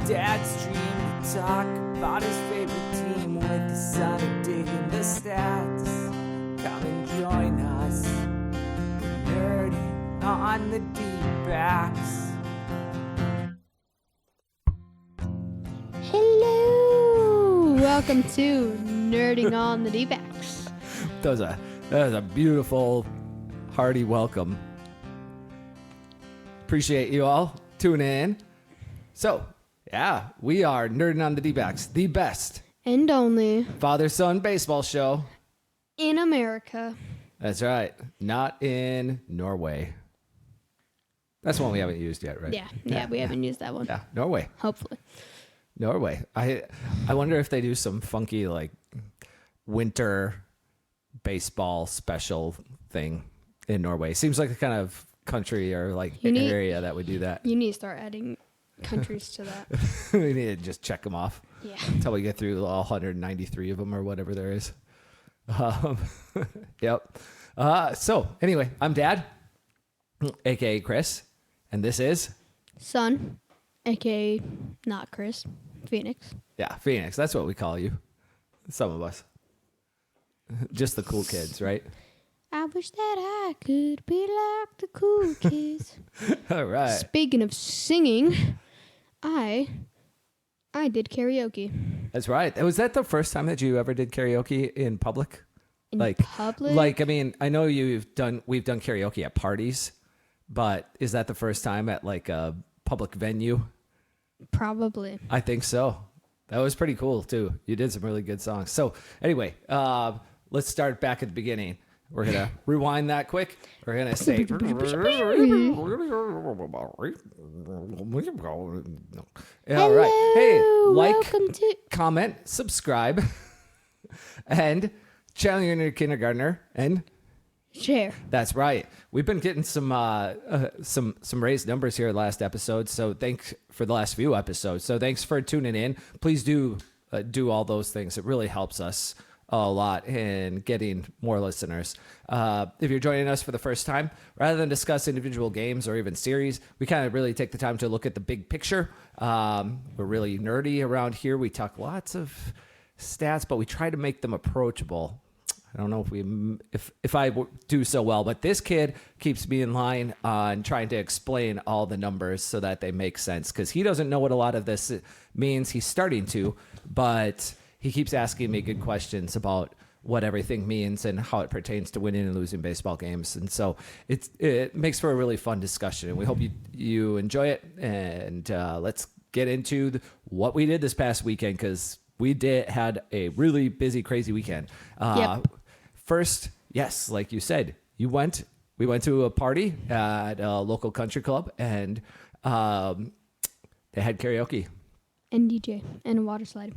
Dad's dream to talk about his favorite team with the son of digging the stats. Come and join us, nerding on the Dbacks. Hello! Welcome to Nerding on the Dbacks. That was a beautiful, hearty welcome. Appreciate you all tuning in. So, yeah, we are Nerding on the Dbacks, the best And only father-son baseball show in America. That's right. Not in Norway. That's one we haven't used yet, right? Yeah, we haven't used that one. Yeah, Norway. Hopefully. Norway. I wonder if they do some funky like winter baseball special thing in Norway. Seems like the kind of country or like area that would do that. You need to start adding countries to that. We need to just check them off. Yeah. Until we get through all 193 of them or whatever there is. Yep. So anyway, I'm Dad, aka Chris, and this is Son, a.k.a. not Chris, Phoenix. Yeah, Phoenix. That's what we call you. Some of us. Just the cool kids, right? I wish that I could be like the cool kids. All right. Speaking of singing, I did karaoke. That's right. Was that the first time that you ever did karaoke in public? In public? Like, I mean, I know we've done karaoke at parties, but is that the first time at like a public venue? Probably. I think so. That was pretty cool too. You did some really good songs. So anyway, let's start back at the beginning. We're going to rewind that quick. We're going to say, all right. Hey, like, welcome to comment, subscribe, and channel your inner kindergartner, and share. that's right. We've been getting some raised numbers here last episode. So thanks for the last few episodes. So thanks for tuning in. Please do all those things. It really helps us a lot in getting more listeners. If you're joining us for the first time, rather than discuss individual games or even series, we kind of really take the time to look at the big picture. We're really nerdy around here. We talk lots of stats, but we try to make them approachable. I don't know if I do so well, but this kid keeps me in line on trying to explain all the numbers so that they make sense, because he doesn't know what a lot of this means. He's starting to, but he keeps asking me good questions about what everything means and how it pertains to winning and losing baseball games. And so it makes for a really fun discussion, and we hope you enjoy it. And let's get into what we did this past weekend, because we had a really busy, crazy weekend. Yep. First, yes, like you said, we went to a party at a local country club, and they had karaoke. And DJ. And a water slide.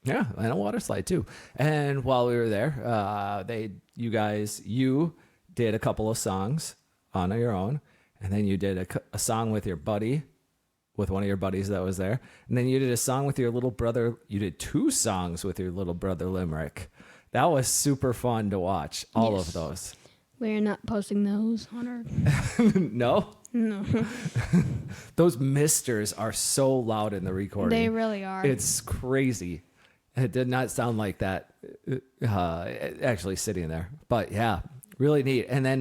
Yeah, and a water slide too. And while we were there, you did a couple of songs on your own, and then you did a song with your buddy, with one of your buddies that was there, and then you did a song with your little brother. You did 2 songs with your little brother Limerick. That was super fun to watch. All of those. We're not posting those on our... No? No. Those misters are so loud in the recording. They really are. It's crazy. It did not sound like that actually sitting there. But yeah, really neat. And then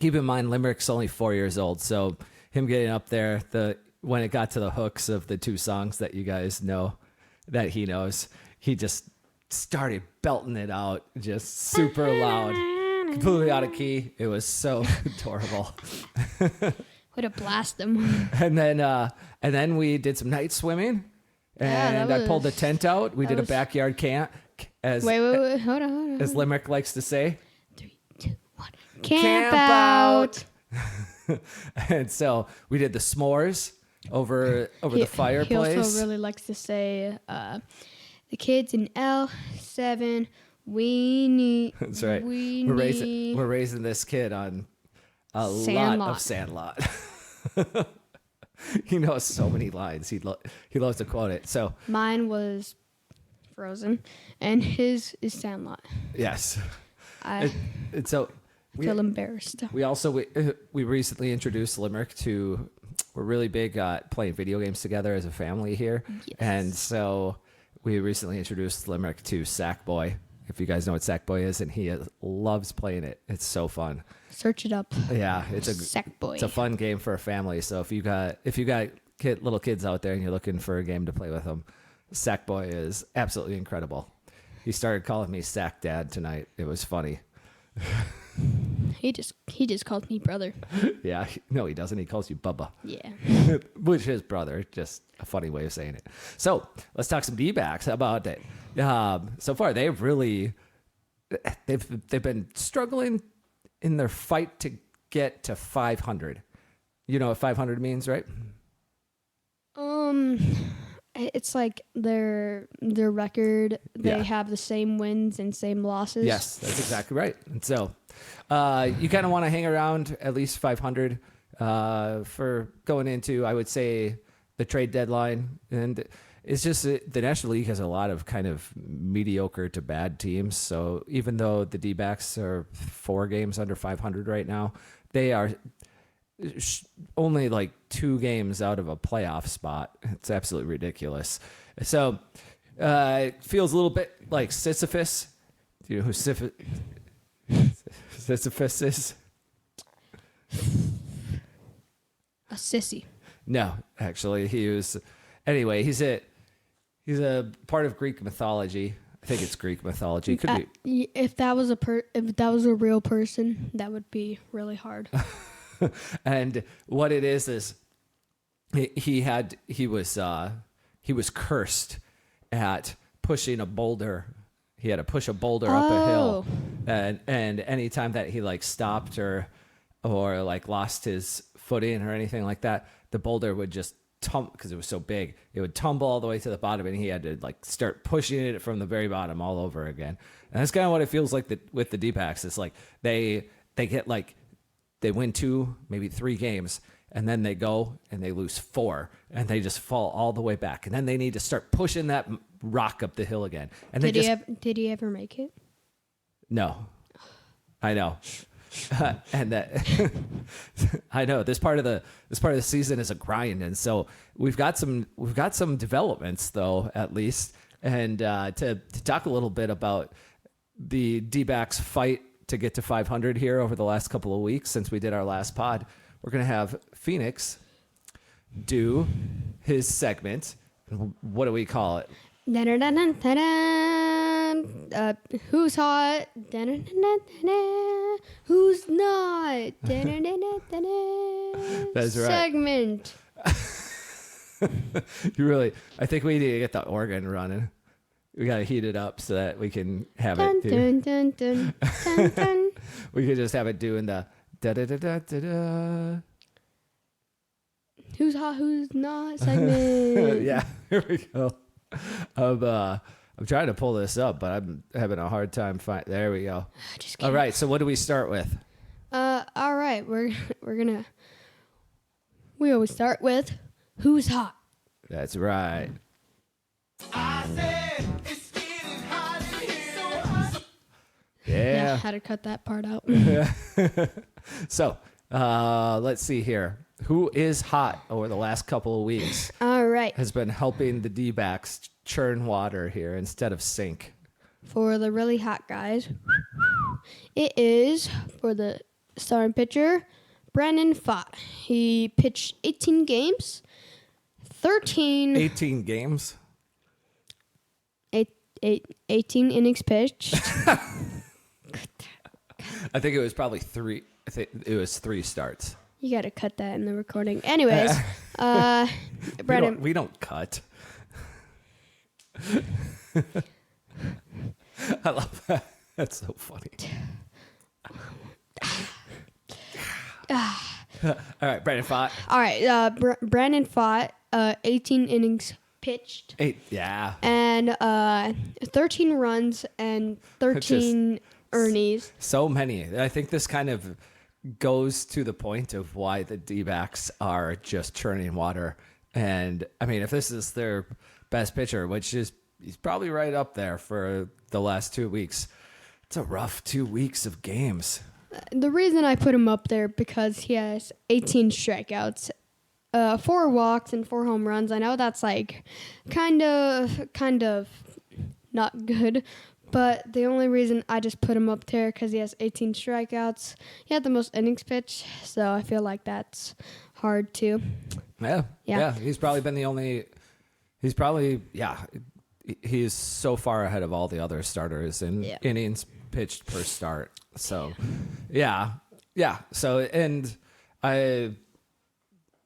keep in mind, Limerick's only 4 years old. So him getting up there, when it got to the hooks of the 2 songs that you guys know, that he knows, he just started belting it out, just super loud, completely out of key. It was so adorable. Way to blast them. And then we did some night swimming. And I pulled the tent out. We did a backyard camp, as Wait. Hold on. as Limerick likes to say. 3, 2, 1. Camp out. And so we did the s'mores over the fireplace. He also really likes to say, the kids in L7, we need... That's right. We're raising this kid on a lot of Sandlot. He knows so many lines. He loves to quote it. So mine was Frozen, and his is Sandlot. Yes. I so feel embarrassed. We also we recently introduced Limerick to. we're really big playing video games together as a family here. Yes. And so we recently introduced Limerick to Sackboy, if you guys know what Sackboy is, and he loves playing it. It's so fun. Search it up. Yeah, it's Sackboy. It's a fun game for a family. So if you got little kids out there and you're looking for a game to play with them, Sackboy is absolutely incredible. He started calling me Sack Dad tonight. It was funny. He just called me brother. Yeah, no, he doesn't. He calls you Bubba. Yeah. Which is brother. Just a funny way of saying it. So let's talk some Dbacks. How about it? So far, they've been struggling in their fight to get to 500. You know what 500 means, right? It's like their record. They have the same wins and same losses. Yes, that's exactly right. And so you kind of want to hang around at least 500 for going into, I would say, the trade deadline. And it's just the National League has a lot of kind of mediocre to bad teams. So even though the D-backs are 4 games under 500 right now, they are only like 2 games out of a playoff spot. It's absolutely ridiculous. So it feels a little bit like Sisyphus. Do you know who Sisyphus is? A sissy. No, actually, he's a part of Greek mythology. I think it's Greek mythology. It could be. If that was a real person, that would be really hard. And what it is he was cursed at pushing a boulder. He had to push a boulder up a hill, and anytime that he like stopped or like lost his footing or anything like that, the boulder would just tumble because it was so big. It would tumble all the way to the bottom, and he had to like start pushing it from the very bottom all over again. And that's kind of what it feels like with the D-backs. It's like they get like. They win 2, maybe 3 games, and then they go and they lose 4, and they just fall all the way back. And then they need to start pushing that rock up the hill again. And did he ever make it? No, I know, and that I know this part of the season is a grind, and so we've got some developments though at least, and to talk a little bit about the D-backs fight to get to 500 here over the last couple of weeks since we did our last pod. We're going to have Phoenix do his segment. What do we call it? Who's hot? Who's not? That's right. Segment. I think we need to get the organ running. We got to heat it up so that we can have Dun, it. dun, dun, dun, dun, dun. We could just have it doing the da-da-da-da-da-da. Who's hot, who's not segment. Yeah, here we go. I'm trying to pull this up, but I'm having a hard time finding. There we go. Just kidding. All right, so what do we start with? All right, we always start with who's hot. That's right. I said it's getting hot in here. Yeah. Had to cut that part out. So, let's see here. Who is hot over the last couple of weeks All right. has been helping the D-backs churn water here instead of sink? For the really hot guys, it is for the starting pitcher, Brandon Pfaadt. He pitched 18 games, 18 games? 18 innings pitched. I think it was probably 3. I think it was 3 starts. You got to cut that in the recording. Anyways, Brandon. We don't cut. I love that. That's so funny. All right, Brandon Pfaadt. All right, Brandon Pfaadt, 18 innings pitched. 8, yeah. And 13 runs and 13 earnings. So many. I think this kind of goes to the point of why the D-backs are just churning water. And, I mean, if this is their best pitcher, which is he's probably right up there for the last 2 weeks, it's a rough 2 weeks of games. The reason I put him up there because he has 18 strikeouts 4 walks and 4 home runs. I know that's like kind of not good, but the only reason I just put him up there because he has 18 strikeouts. He had the most innings pitched, so I feel like that's hard too. Yeah. He's probably been the only. He's probably He's so far ahead of all the other starters in innings pitched per start. So, yeah. So, and the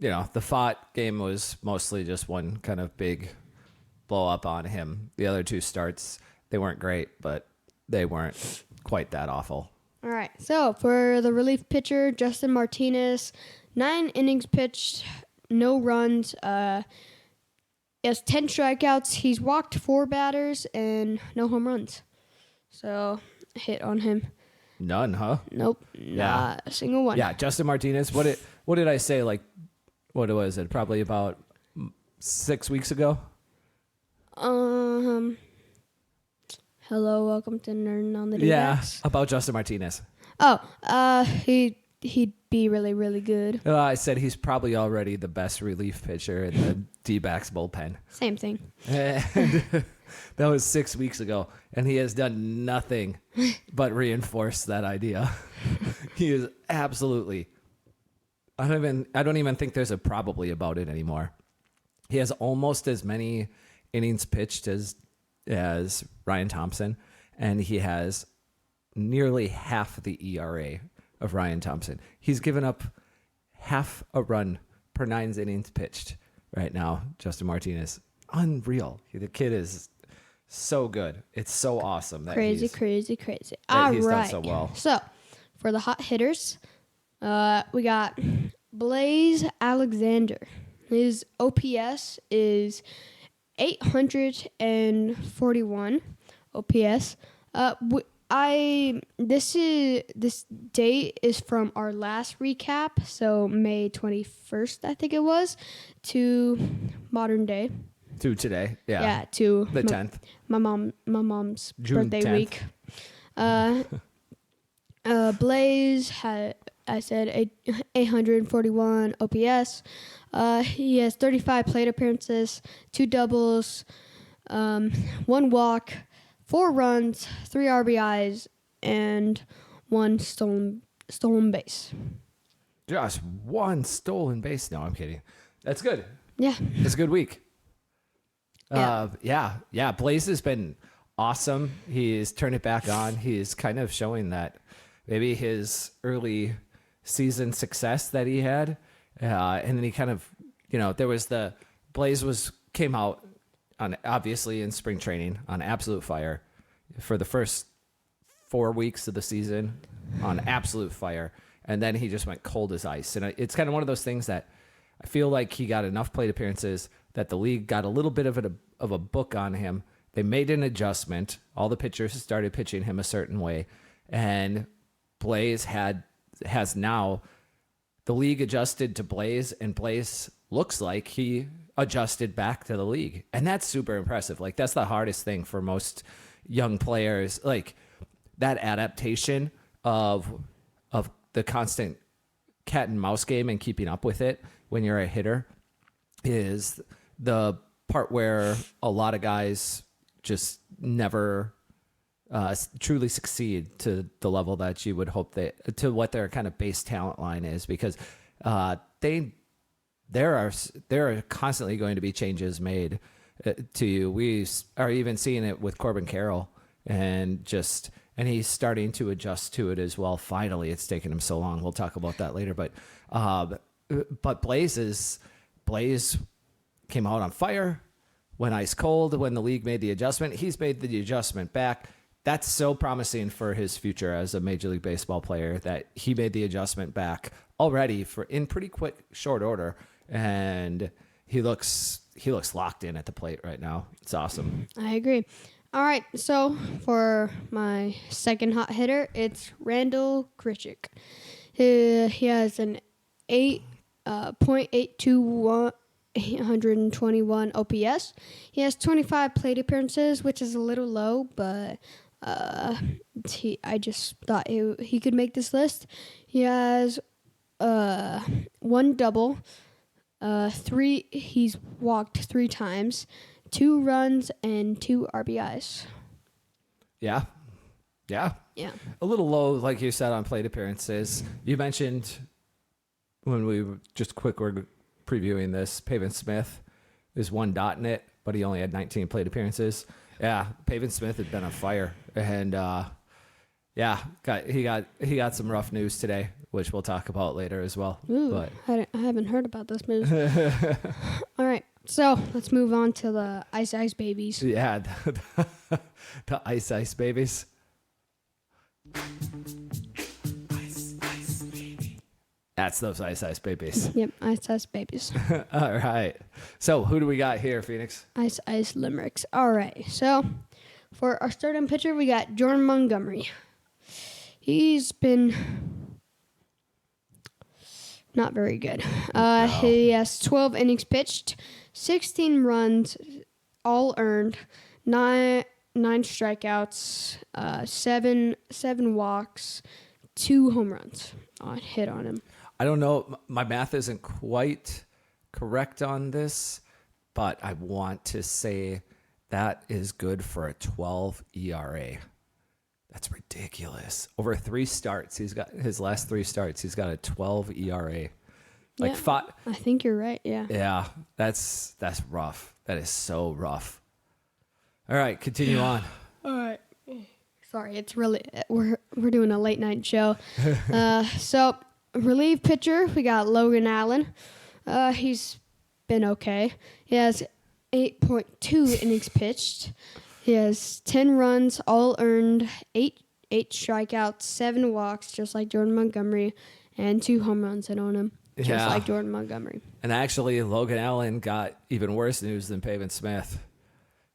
Fott game was mostly just one kind of big blow up on him. The other 2 starts, they weren't great, but they weren't quite that awful. All right. So for the relief pitcher, Justin Martinez, 9 innings pitched, no runs. He has 10 strikeouts. He's walked 4 batters and no home runs. So hit on him. None, huh? Nope. Not a single one. Yeah, Justin Martinez. What did I say? Like, what was it? Probably about 6 weeks ago. Hello, welcome to Nerd on the Dbacks. Yeah, about Justin Martinez. He'd be really, really good. I said he's probably already the best relief pitcher in the D-backs bullpen. Same thing. And that was 6 weeks ago, and he has done nothing but reinforce that idea. He is absolutely. I don't even think there's a probably about it anymore. He has almost as many innings pitched as Ryan Thompson, and he has nearly half the ERA of Ryan Thompson. He's given up half a run per 9 innings pitched right now, Justin Martinez. Unreal. The kid is so good. It's so awesome. That Crazy. All he's done so well. So, for the hot hitters, we got Blaze Alexander. His OPS is 841 OPS. This date is from our last recap, so May 21st, I think it was, to modern day. To today, yeah. Yeah, to the 10th. My mom's June birthday 10th. week. Blaze had, I said, 841 OPS. He has 35 plate appearances, 2 doubles, 1 walk, 4 runs, 3 RBIs, and 1 stolen base. Just 1 stolen base. No, I'm kidding. That's good. Yeah. It's a good week. Yeah. Yeah. Blaze has been awesome. He's turned it back on. He's kind of showing that maybe his early season success that he had. And then he kind of, there was came out on obviously in spring training on absolute fire for the first 4 weeks of the season on absolute fire. And then he just went cold as ice. And it's kind of one of those things that I feel like he got enough plate appearances that the league got a little bit of a book on him. They made an adjustment. All the pitchers started pitching him a certain way. And Blaze has now the league adjusted to Blaze, and Blaze looks like he adjusted back to the league. And that's super impressive. Like, that's the hardest thing for most young players. Like, that adaptation of the constant cat and mouse game and keeping up with it when you're a hitter is the part where a lot of guys just never truly succeed to the level that you would hope to what their kind of base talent line is, because there are constantly going to be changes made to you. We are even seeing it with Corbin Carroll, and he's starting to adjust to it as well. Finally, it's taken him so long. We'll talk about that later, but Blaze came out on fire, went ice cold when the league made the adjustment. He's made the adjustment back. That's so promising for his future as a Major League Baseball player that he made the adjustment back already in pretty quick, short order. And he looks locked in at the plate right now. It's awesome. I agree. All right, so for my second hot hitter, it's Randall Grichuk. He has an 8.821 OPS. He has 25 plate appearances, which is a little low, but I just thought he could make this list. He has 1 double, He's walked 3 times, 2 runs and 2 RBIs. Yeah. Yeah. A little low, like you said, on plate appearances. You mentioned when we were just quick were previewing this, Pavin Smith is 1 dot in it, but he only had 19 plate appearances. Yeah, Pavin Smith had been on fire, and he got some rough news today, which we'll talk about later as well. Ooh, But I haven't heard about this news. All right, so let's move on to the Ice Babies. yeah, the Ice Babies. That's those Ice Babies. Yep, Ice Babies. All right. So who do we got here, Phoenix? Ice Limericks. All right, so for our starting pitcher, we got Jordan Montgomery. He's been not very good. He has 12 innings pitched, 16 runs, all earned, 9 strikeouts, 7 walks, 2 home runs hit on him. I don't know. My math isn't quite correct on this, but I want to say that is good for a 12 ERA. That's ridiculous. Over 3 starts, he's got his last 3 starts, he's got a 12 ERA. Like Yeah, I think you're right. Yeah. Yeah, that's rough. That is so rough. All right, continue on. All right. Sorry, it's really we're doing a late night show. So relief pitcher, we got Logan Allen. He's been okay. He has 8.2 innings pitched. He has 10 runs, all earned, 8 strikeouts, 7 walks, just like Jordan Montgomery, and 2 home runs hit on him, just like Jordan Montgomery. And actually, Logan Allen got even worse news than Pavin Smith.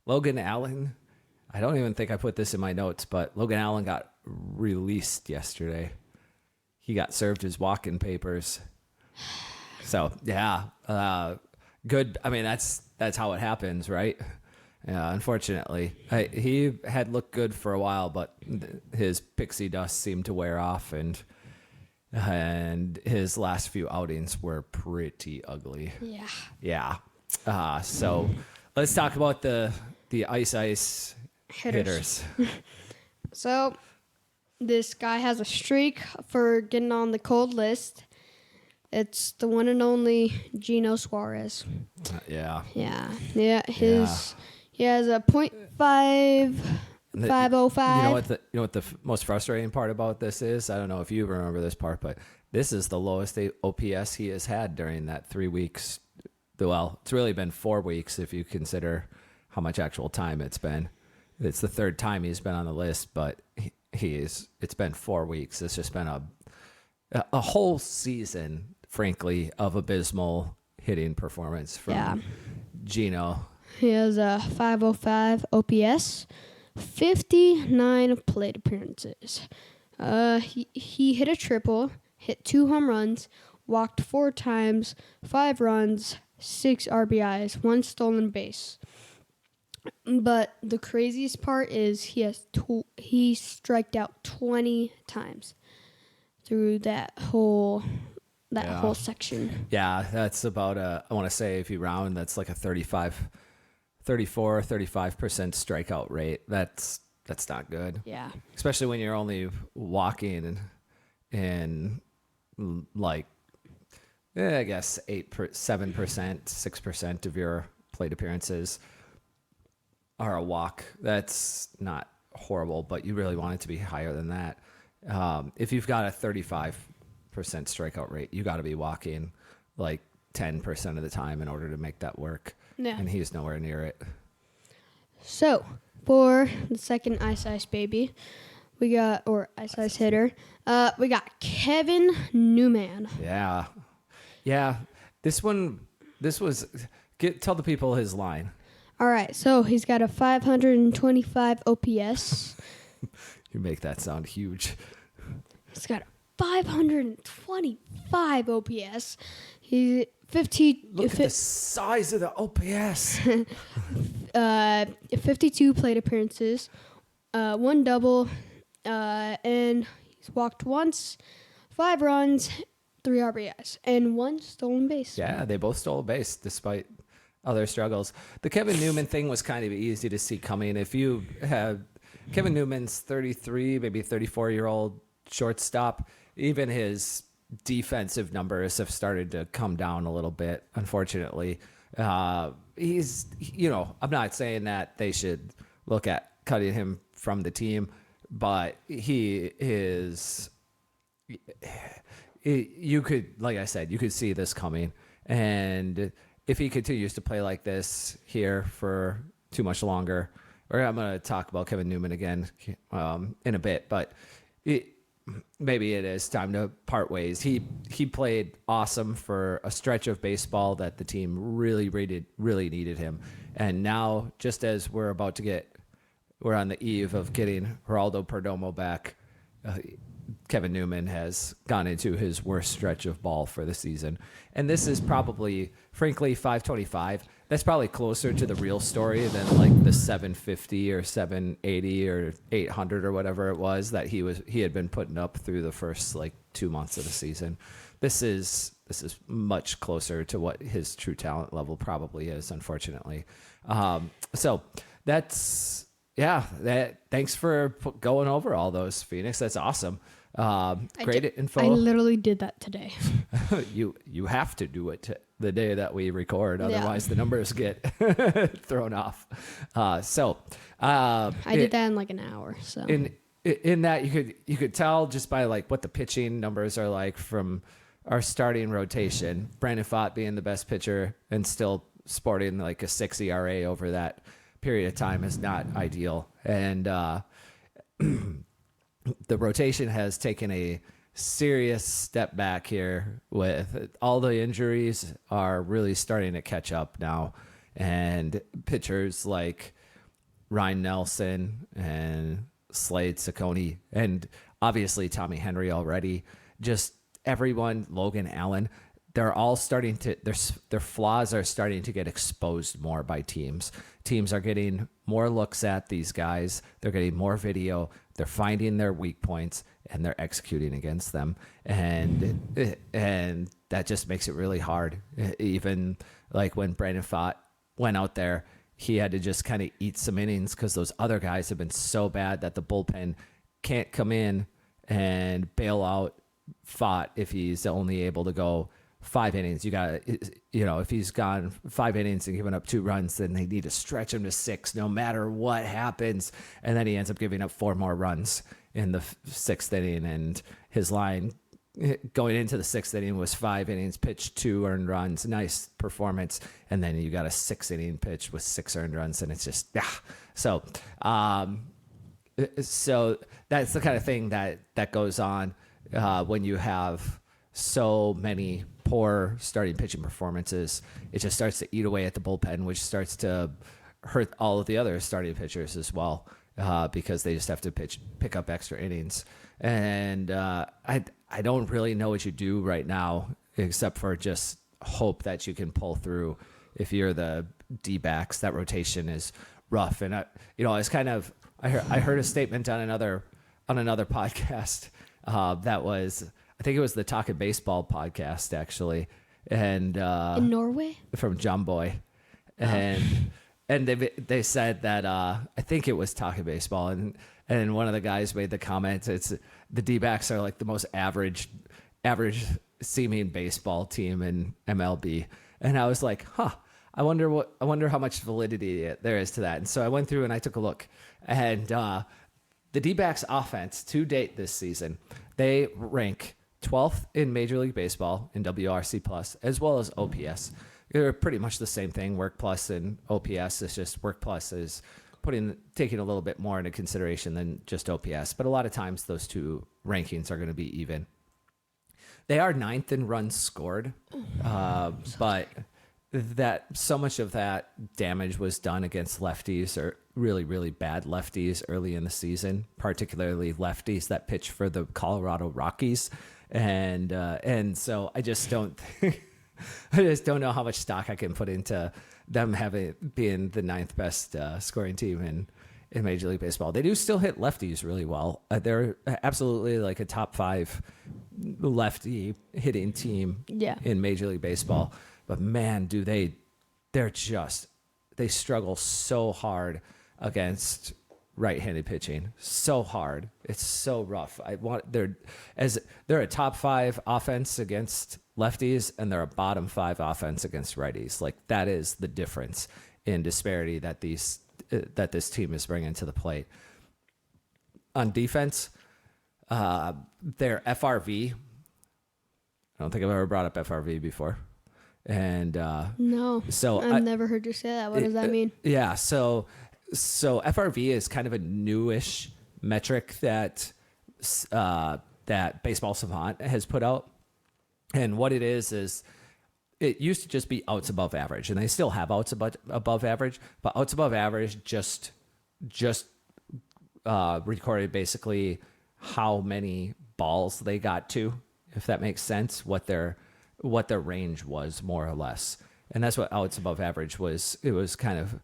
Logan Allen, I don't even think I put this in my notes, but Logan Allen got released yesterday. He got served his walk-in papers. So, good. I mean, that's how it happens, right? Yeah, unfortunately. He had looked good for a while, but his pixie dust seemed to wear off, and his last few outings were pretty ugly. Yeah. So let's talk about the ice hitters. So this guy has a streak for getting on the cold list. It's the one and only Eugenio Suarez. Yeah. He has a .505. You know what the most frustrating part about this is? I don't know if you remember this part, but this is the lowest OPS he has had during that 3 weeks. Well, it's really been 4 weeks if you consider how much actual time it's been. It's the 3rd time he's been on the list, but it's been 4 weeks. It's just been a whole season, frankly, of abysmal hitting performance from Gino. He has a .505 OPS, 59 plate appearances. He hit a triple, hit 2 home runs, walked 4 times, 5 runs, 6 RBIs, 1 stolen base. But the craziest part is he striked out 20 times through that whole section. Yeah, that's about I want to say if you round, that's like a 35% strikeout rate. That's not good. Yeah. Especially when you're only walking in like, I guess 7%, 6% of your plate appearances are a walk. That's not horrible, but you really want it to be higher than that. If you've got a 35% strikeout rate, you got to be walking like 10% of the time in order to make that work. Yeah. And he's nowhere near it. So, for the second Ice Baby, we got, or Ice hitter, we got Kevin Newman. Yeah. Tell the people his line. All right, so he's got a 525 OPS. You make that sound huge. He's got a 525 OPS. He's 50. Look at the size of the OPS. 52 plate appearances, 1 double, and he's walked once, 5 runs, 3 RBIs and 1 stolen base. Yeah, they both stole a base despite other struggles. The Kevin Newman thing was kind of easy to see coming. If you have Kevin Newman's 33, maybe 34-year-old shortstop, even his defensive numbers have started to come down a little bit, unfortunately. He's, I'm not saying that they should look at cutting him from the team, but he is, you could, like I said, you could see this coming. And if he continues to play like this here for too much longer, or I'm going to talk about Kevin Newman again in a bit, but maybe it is time to part ways. He played awesome for a stretch of baseball that the team really needed him. And now, just as we're on the eve of getting Geraldo Perdomo back, Kevin Newman has gone into his worst stretch of ball for the season. And this is probably, frankly, 525. That's probably closer to the real story than like the 750 or 780 or 800 or whatever it was that he had been putting up through the first like 2 months of the season. This is much closer to what his true talent level probably is, unfortunately. So that's, thanks for going over all those, Phoenix. That's awesome. Great info. I literally did that today. You have to do it the day that we record, otherwise the numbers get thrown off. I did that in like an hour. So in that you could tell just by like what the pitching numbers are like from our starting rotation. Brandon Pfaadt being the best pitcher and still sporting like a 6 ERA over that period of time is not ideal. And the rotation has taken a serious step back here with all the injuries are really starting to catch up now. And pitchers like Ryan Nelson and Slade Ciccone, and obviously Tommy Henry already, just everyone, Logan Allen, they're all starting to, their flaws are starting to get exposed more by teams. Teams are getting more looks at these guys. They're getting more video. They're finding their weak points and they're executing against them. And that just makes it really hard. Even like when Brandon Pfaadt went out there, he had to just kind of eat some innings because those other guys have been so bad that the bullpen can't come in and bail out Pfaadt if he's only able to go 5 innings. You got, if he's gone 5 innings and given up 2 runs, then they need to stretch him to 6 no matter what happens. And then he ends up giving up 4 more runs in the 6th inning. And his line going into the 6th inning was 5 innings, pitched 2 earned runs, nice performance. And then you got a 6 inning pitch with 6 earned runs. And it's just, So that's the kind of thing that goes on when you have so many poor starting pitching performances. It just starts to eat away at the bullpen, which starts to hurt all of the other starting pitchers as well, because they just have to pick up extra innings. And I don't really know what you do right now except for just hope that you can pull through. If you're the Dbacks, that rotation is rough. And it's kind of, I heard a statement on another podcast that was, I think it was the Talkin' Baseball podcast, actually, and in Norway from John Boy, and they said that I think it was Talkin' Baseball, and one of the guys made the comment, it's the D-backs are like the most average seeming baseball team in MLB, and I was like, I wonder how much validity there is to that, and so I went through and I took a look, and the D-backs offense to date this season, they rank 12th in Major League Baseball in WRC plus, as well as OPS. They're pretty much the same thing, Work Plus and OPS. It's just Work Plus is taking a little bit more into consideration than just OPS. But a lot of times those two rankings are going to be even. They are 9th in runs scored, but that so much of that damage was done against lefties or really, really bad lefties early in the season, particularly lefties that pitch for the Colorado Rockies. And so I just don't know how much stock I can put into them being the 9th best scoring team in Major League Baseball. They do still hit lefties really well. They're absolutely like a top 5 lefty hitting team in Major League Baseball. But man, they struggle so hard against right-handed pitching. So hard. It's so rough. They're a top 5 offense against lefties, and they're a bottom 5 offense against righties. Like, that is the difference in disparity that this team is bringing to the plate. On defense, their FRV. I don't think I've ever brought up FRV before. And no, so I've never heard you say that. What does that mean? Yeah, so FRV is kind of a newish metric that Baseball Savant has put out. And what it is it used to just be outs above average, and they still have outs above average, but outs above average just recorded basically how many balls they got to, if that makes sense, what their range was, more or less. And that's what outs above average was. It was kind of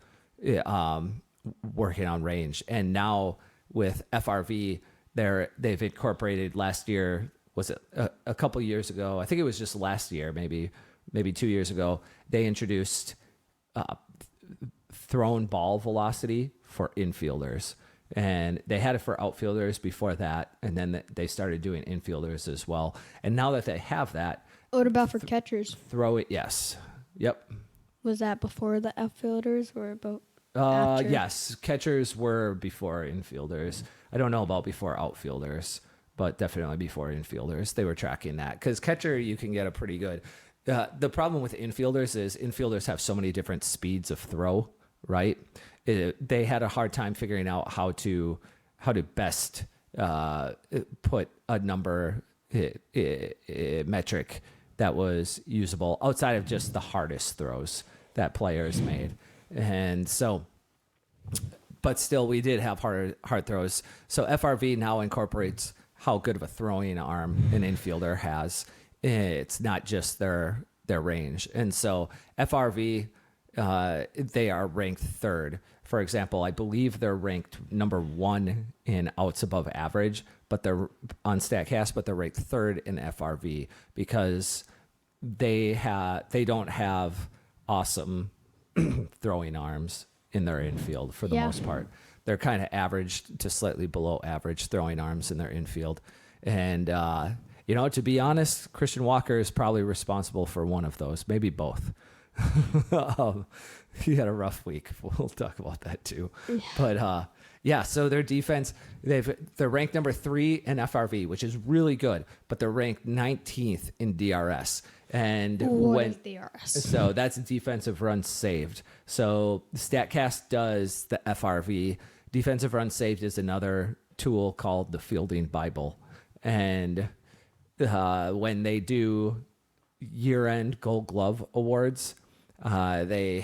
working on range. And now with FRV, they've incorporated last year, was it a couple years ago? I think it was just last year, maybe 2 years ago, they introduced thrown ball velocity for infielders. And they had it for outfielders before that, and then they started doing infielders as well. And now that they have that... What about for catchers? Throw it, yes. Yep. Was that before the outfielders or about after? Yes, catchers were before infielders. I don't know about before outfielders, but definitely before infielders. They were tracking that. Because catcher, you can get a pretty good... the problem with infielders is infielders have so many different speeds of throw, right? They had a hard time figuring out how to best put a number metric that was usable outside of just the hardest throws that players made. And so, but still, we did have hard throws. So FRV now incorporates how good of a throwing arm an infielder has. It's not just their range. And so FRV, they are ranked 3rd. For example, I believe they're ranked number 1 in outs above average, but they're on StatCast, but they're ranked 3rd in FRV because they don't have awesome throwing arms in their infield for the most part. They're kind of average to slightly below average throwing arms in their infield. And, to be honest, Christian Walker is probably responsible for one of those, maybe both. He had a rough week. We'll talk about that too. But so their defense, they're ranked number 3 in FRV, which is really good, but they're ranked 19th in DRS. And what is DRS? So that's defensive runs saved. So StatCast does the FRV. Defensive runs saved is another tool called the Fielding Bible. And when they do year-end Gold Glove awards, they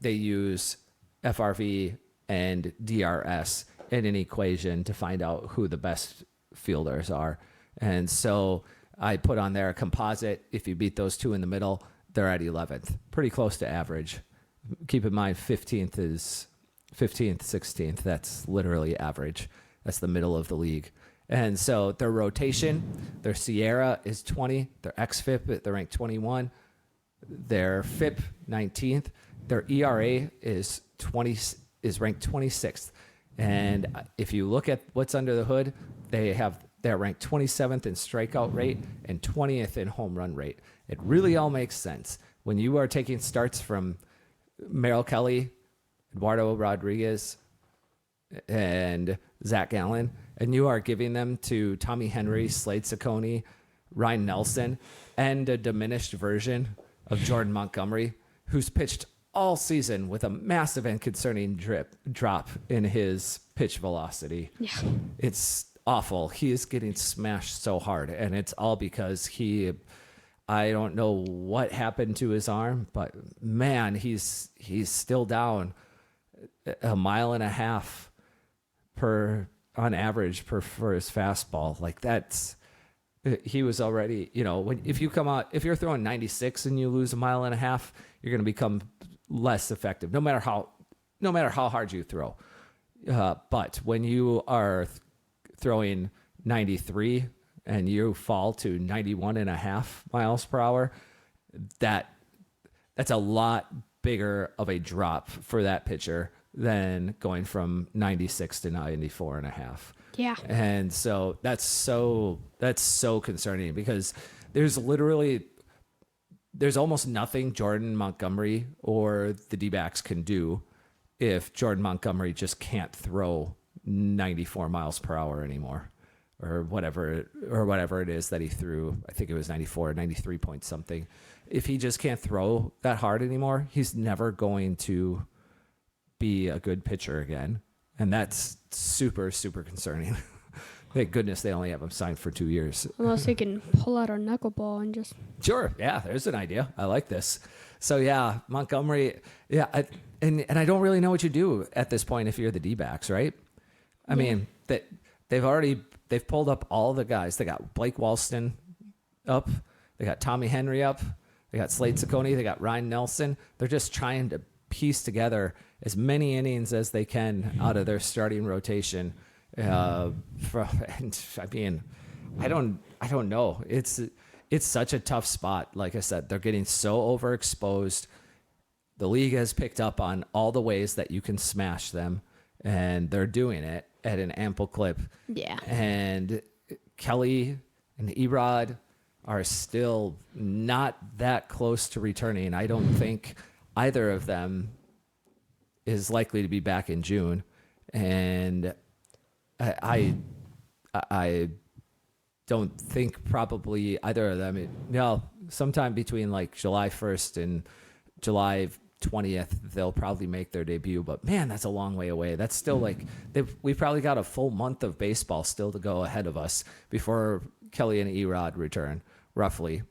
use FRV and DRS in an equation to find out who the best fielders are. And so I put on there a composite. If you beat those two in the middle, they're at 11th, pretty close to average. Keep in mind 15th, 16th. That's literally average. That's the middle of the league. And so their rotation, their Sierra is 20, their xFIP, they're ranked 21. Their FIP 19th, their ERA is ranked 26th. And if you look at what's under the hood, they're ranked 27th in strikeout rate and 20th in home run rate. It really all makes sense. When you are taking starts from Merrill Kelly, Eduardo Rodriguez, and Zach Gallen, and you are giving them to Tommy Henry, Slade Ciccone, Ryan Nelson, and a diminished version of Jordan Montgomery, who's pitched all season with a massive and concerning drop in his pitch velocity. Yeah. It's awful. He is getting smashed so hard, and it's all because I don't know what happened to his arm, but man, he's still down 1.5 miles on average for his fastball. Like he was already, if you're throwing 96 and you lose 1.5 miles, you're going to become less effective, no matter how hard you throw. But when you are throwing 93 and you fall to 91.5 miles per hour, that's a lot bigger of a drop for that pitcher than going from 96 to 94.5. Yeah. And so that's so concerning, because there's almost nothing Jordan Montgomery or the D-backs can do if Jordan Montgomery just can't throw 94 miles per hour anymore, or whatever it is that he threw. I think it was 94, 93 point something. If he just can't throw that hard anymore, he's never going to be a good pitcher again. And that's super, super concerning. Thank goodness they only have him signed for 2 years. Unless he can pull out a knuckleball and just... Sure. Yeah, there's an idea. I like this. So, yeah, Montgomery. Yeah, and I don't really know what you do at this point if you're the D-backs, right? I mean, they've pulled up all the guys. They got Blake Walston up. They got Tommy Henry up. They got Slade Ciccone. They got Ryan Nelson. They're just trying to piece together as many innings as they can out of their starting rotation. And I mean, I don't know. It's such a tough spot. Like I said, they're getting so overexposed. The league has picked up on all the ways that you can smash them, and they're doing it at an ample clip. Yeah. And Kelly and Erod are still not that close to returning. I don't think either of them is likely to be back in June. And I don't think probably either of them. Sometime between like July 1st and July 20th, they'll probably make their debut. But man, that's a long way away. That's still like we've probably got a full month of baseball still to go ahead of us before Kelly and Erod return, roughly.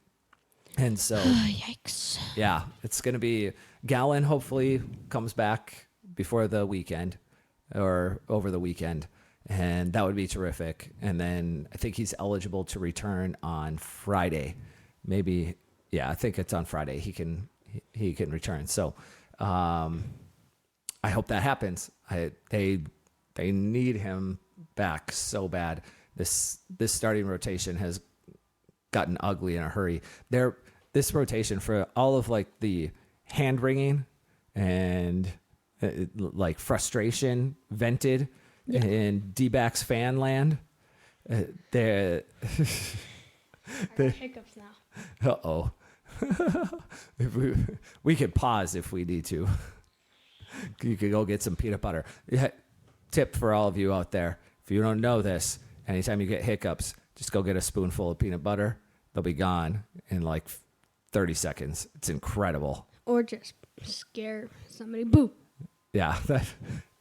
And so, yikes. Yeah, it's going to be Gallen. Hopefully, comes back before the weekend or over the weekend. And that would be terrific. And then I think he's eligible to return on Friday. Maybe, yeah, I think it's on Friday. He can return. So I hope that happens. They need him back so bad. This starting rotation has gotten ugly in a hurry. This rotation, for all of like the hand wringing and like frustration vented in D-backs fan land, they're I got hiccups now. Uh-oh. we could pause if we need to. You could go get some peanut butter. Yeah, tip for all of you out there: if you don't know this, anytime you get hiccups, just go get a spoonful of peanut butter. They'll be gone in like 30 seconds. It's incredible. Or just scare somebody. Boo. Yeah, that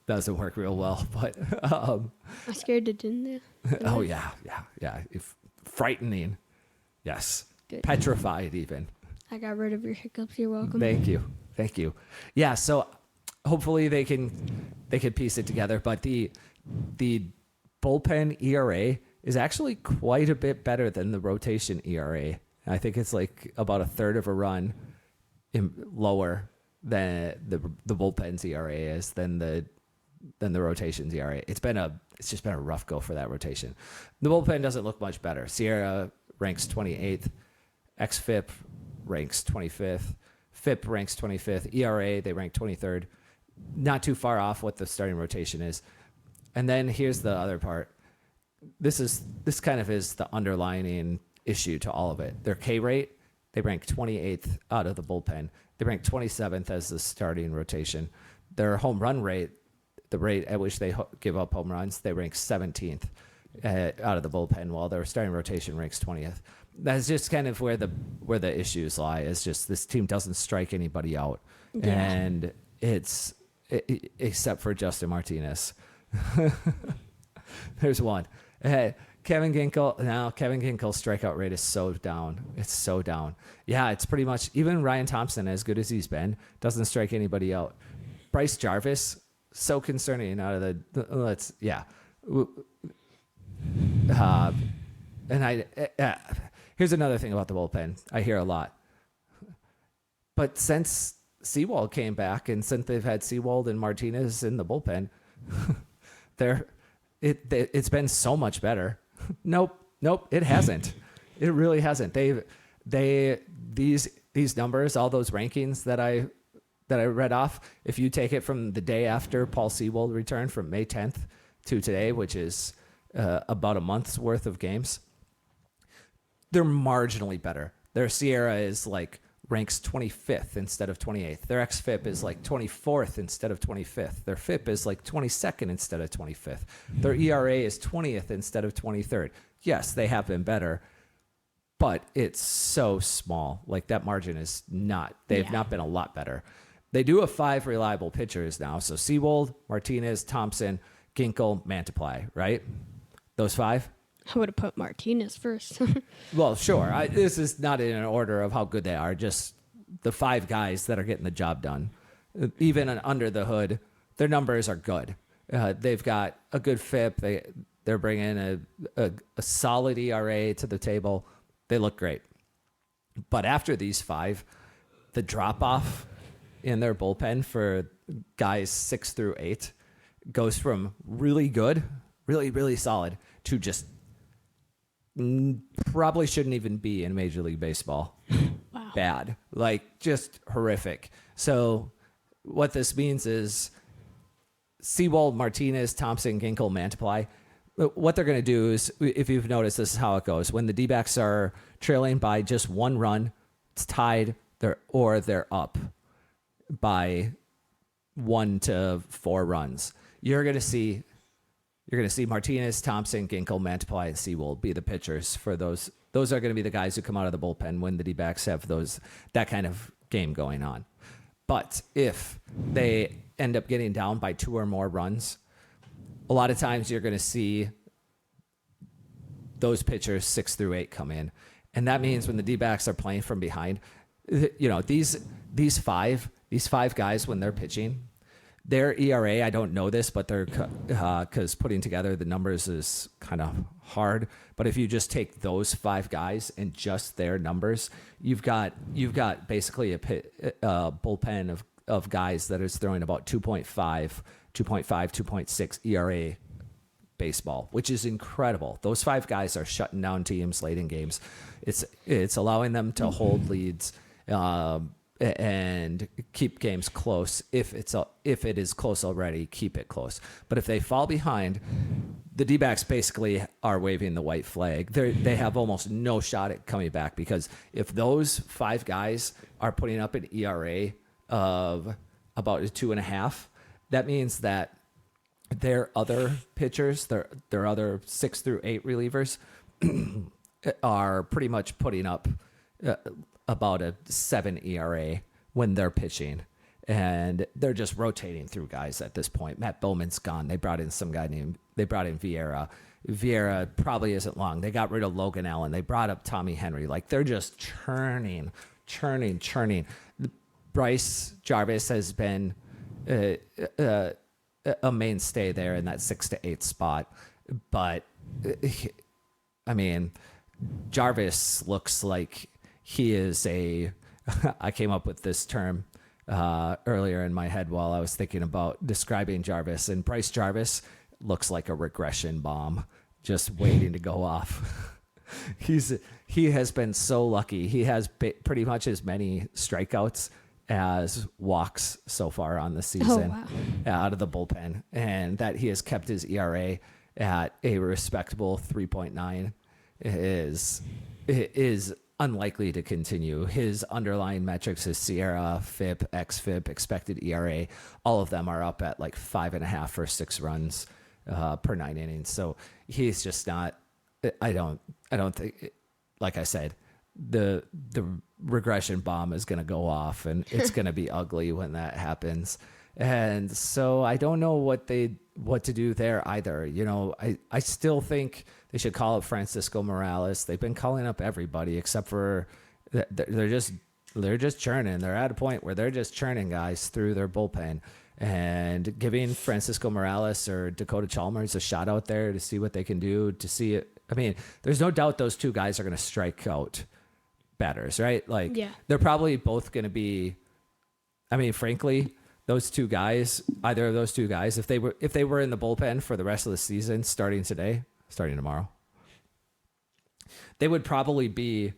doesn't work real well, but I scared it, didn't it? oh yeah. Frightening. Yes. Good. Petrified even. I got rid of your hiccups. You're welcome. Thank you. Yeah, so hopefully they can piece it together, but the bullpen ERA is actually quite a bit better than the rotation ERA. I think it's like about a third of a run lower than the bullpen's ERA is than the rotation's ERA. It's just been a rough go for that rotation. The bullpen doesn't look much better. Sierra ranks 28th. xFIP ranks 25th. FIP ranks 25th. ERA, they rank 23rd. Not too far off what the starting rotation is. And then here's the other part. This kind of is the underlying issue to all of it. Their K rate, they rank 28th out of the bullpen. They rank 27th as the starting rotation. Their home run rate, the rate at which they give up home runs, they rank 17th out of the bullpen, while their starting rotation ranks 20th. That's just kind of where the issues lie. Is just this team doesn't strike anybody out, and it's except for Justin Martinez. There's one. Kevin Ginkel. Now Kevin Ginkel's strikeout rate is so down. It's so down. Yeah, it's pretty much even Ryan Thompson, as good as he's been, doesn't strike anybody out. Bryce Jarvis, so concerning out of here's another thing about the bullpen I hear a lot. But since Sewald came back and since they've had Sewald and Martinez in the bullpen, it's been so much better. Nope, it hasn't. It really hasn't. These numbers, all those rankings that I read off, if you take it from the day after Paul Sewald returned from May 10th to today, which is about a month's worth of games, they're marginally better. Their Sierra is like ranks 25th instead of 28th. Their xFIP is like 24th instead of 25th. Their FIP is like 22nd instead of 25th. Their ERA is 20th instead of 23rd. Yes, they have been better, but it's so small. Like that margin is not, they've not been a lot better. They do have 5 reliable pitchers now. So Sewald, Martinez, Thompson, Ginkel, Mantiply, right? Those 5? I would have put Martinez first. Well, sure. This is not in an order of how good they are. Just the 5 guys that are getting the job done. Even under the hood, their numbers are good. They've got a good FIP. They're bringing a solid ERA to the table. They look great. But after these 5, the drop-off in their bullpen for guys 6 through 8 goes from really good, really, really solid, to just probably shouldn't even be in Major League Baseball. Wow. Bad. Like, just horrific. So what this means is Sewald, Martinez, Thompson, Ginkel, Mantiply, what they're going to do is, if you've noticed, this is how it goes. When the Dbacks are trailing by just 1 run, it's tied, they're up by 1 to 4 runs. You're going to see Martinez, Thompson, Ginkel, Mantiply, and Sewald be the pitchers for those. Those are going to be the guys who come out of the bullpen when the D-backs have that kind of game going on. But if they end up getting down by 2 or more runs, a lot of times you're going to see those pitchers 6 through 8 come in. And that means when the D-backs are playing from behind, these 5 guys, when they're pitching, their ERA, I don't know this, but they're because putting together the numbers is kind of hard. But if you just take those 5 guys and just their numbers, you've got basically a bullpen of guys that is throwing about 2.5, 2.6 ERA baseball, which is incredible. Those 5 guys are shutting down teams late in games. It's allowing them to hold leads. And keep games close. If it is close already, keep it close. But if they fall behind, the D-backs basically are waving the white flag. They have almost no shot at coming back, because if those 5 guys are putting up an ERA of about 2.5, that means that their other pitchers, their other 6 through 8 relievers, are pretty much putting up about a 7 ERA when they're pitching. And they're just rotating through guys at this point. Matt Bowman's gone. They brought in Vieira. Vieira probably isn't long. They got rid of Logan Allen. They brought up Tommy Henry. Like, they're just churning. Bryce Jarvis has been a mainstay there in that 6 to 8 spot. But, I mean, Jarvis looks like he is I came up with this term earlier in my head while I was thinking about describing Jarvis, and Bryce Jarvis looks like a regression bomb just waiting to go off. He has been so lucky. He has pretty much as many strikeouts as walks so far on the season. Oh, wow. Out of the bullpen, and that he has kept his ERA at a respectable 3.9 is unlikely to continue. His underlying metrics, his Sierra, FIP, xFIP, expected ERA, all of them are up at like 5.5 or 6 runs per 9 innings. So he's just not. I don't think. Like I said, the regression bomb is going to go off, and it's going to be ugly when that happens. And so I don't know what to do there either. I still think they should call up Francisco Morales. They've been calling up everybody except for they're just churning. They're at a point where they're just churning guys through their bullpen, and giving Francisco Morales or Dakota Chalmers a shot out there to see what they can do, to see it. I mean, there's no doubt those 2 guys are going to strike out batters, right? Like, They're probably both going to be, I mean, frankly, those two guys, either of those two guys, if they were in the bullpen for the rest of the season, starting tomorrow, they would probably be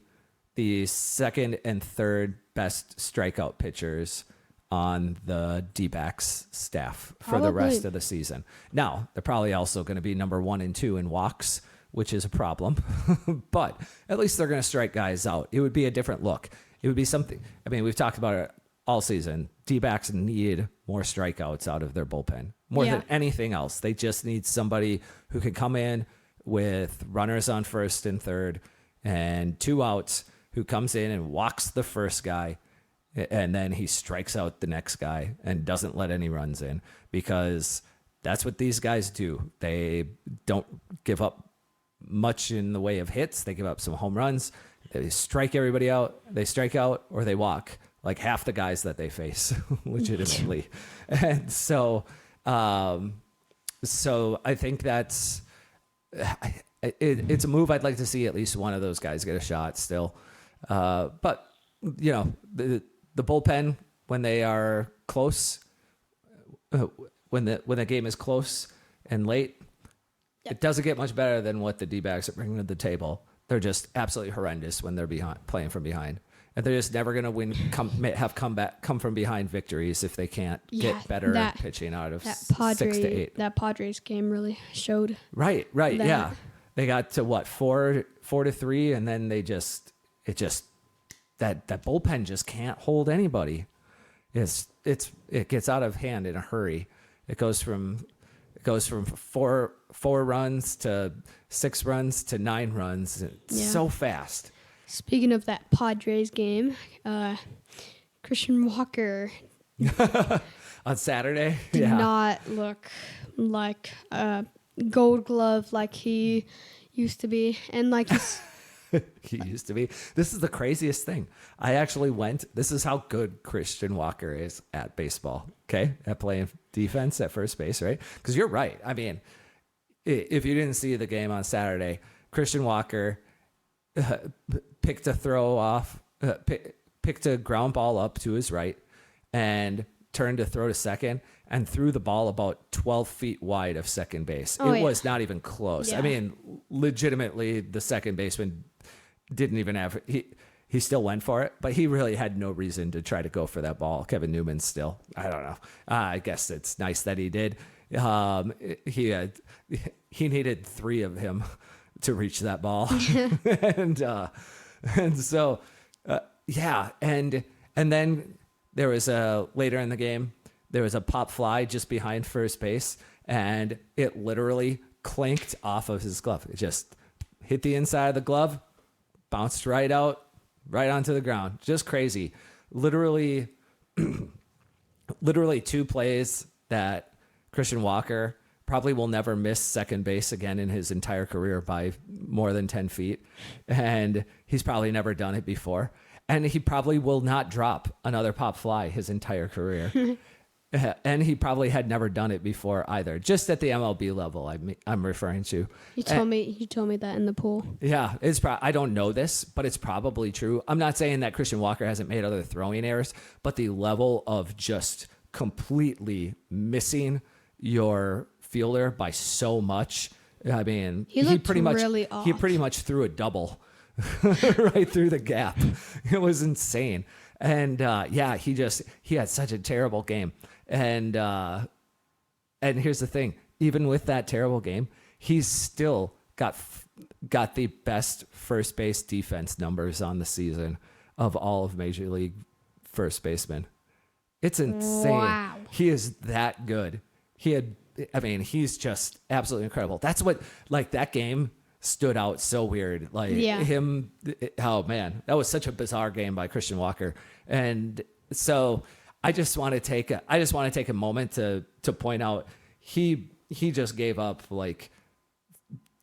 the second and third best strikeout pitchers on the Dbacks staff for the rest of the season. Now, they're probably also going to be number 1 and 2 in walks, which is a problem, but at least they're going to strike guys out. It would be a different look. It would be something. I mean, we've talked about it all season. Dbacks need more strikeouts out of their bullpen more than anything else. They just need somebody who can come in with runners on first and third and 2 outs, who comes in and walks the first guy, and then he strikes out the next guy and doesn't let any runs in, because that's what these guys do. They don't give up much in the way of hits. They give up some home runs. They strike everybody out. They strike out or they walk, like half the guys that they face legitimately. And so I think that's it's a move I'd like to see at least one of those guys get a shot still. But you know, the bullpen, when they are close, when the game is close and late, it doesn't get much better than what the D-backs are bringing to the table. They're just absolutely horrendous when they're playing from behind, and they're just never going to come from behind victories if they can't get better pitching out of 6 to 8. That Padres game really showed. Right, that. Yeah, they got to what 4-3, and then that bullpen just can't hold anybody. It gets out of hand in a hurry. It goes from 4 runs to 6 runs to 9 runs. It's so fast. Speaking of that Padres game, Christian Walker on Saturday did not look like a Gold Glove like he used to be, and like he's. He used to be. This is the craziest thing. I actually this is how good Christian Walker is at baseball, okay? At playing defense at first base, right? Because you're right. I mean, if you didn't see the game on Saturday, Christian Walker picked a ground ball up to his right and turned to throw to second and threw the ball about 12 feet wide of second base. It was not even close. I mean, legitimately, the second baseman didn't even have he still went for it, but he really had no reason to try to go for that ball. Kevin Newman still, I don't know. I guess it's nice that he did. He needed 3 of him to reach that ball. and so and then there was later in the game, there was a pop fly just behind first base, and it literally clanked off of his glove. It just hit the inside of the glove, bounced right out, right onto the ground. Just crazy. Literally 2 plays that Christian Walker probably will never miss second base again in his entire career by more than 10 feet. And he's probably never done it before. And he probably will not drop another pop fly his entire career. And he probably had never done it before either, just at the MLB level. I'm referring to. You told me that in the pool. Yeah, I don't know this, but it's probably true. I'm not saying that Christian Walker hasn't made other throwing errors, but the level of just completely missing your fielder by so much. I mean, he pretty much threw a double right through the gap. It was insane. And he had such a terrible game. And here's the thing, even with that terrible game, he's still got the best first base defense numbers on the season of all of Major League first basemen. It's insane. Wow. He is that good. He's just absolutely incredible. That's what, like, that game stood out so weird. Like him, oh man, that was such a bizarre game by Christian Walker. And so I just want to take a moment to point out he just gave up like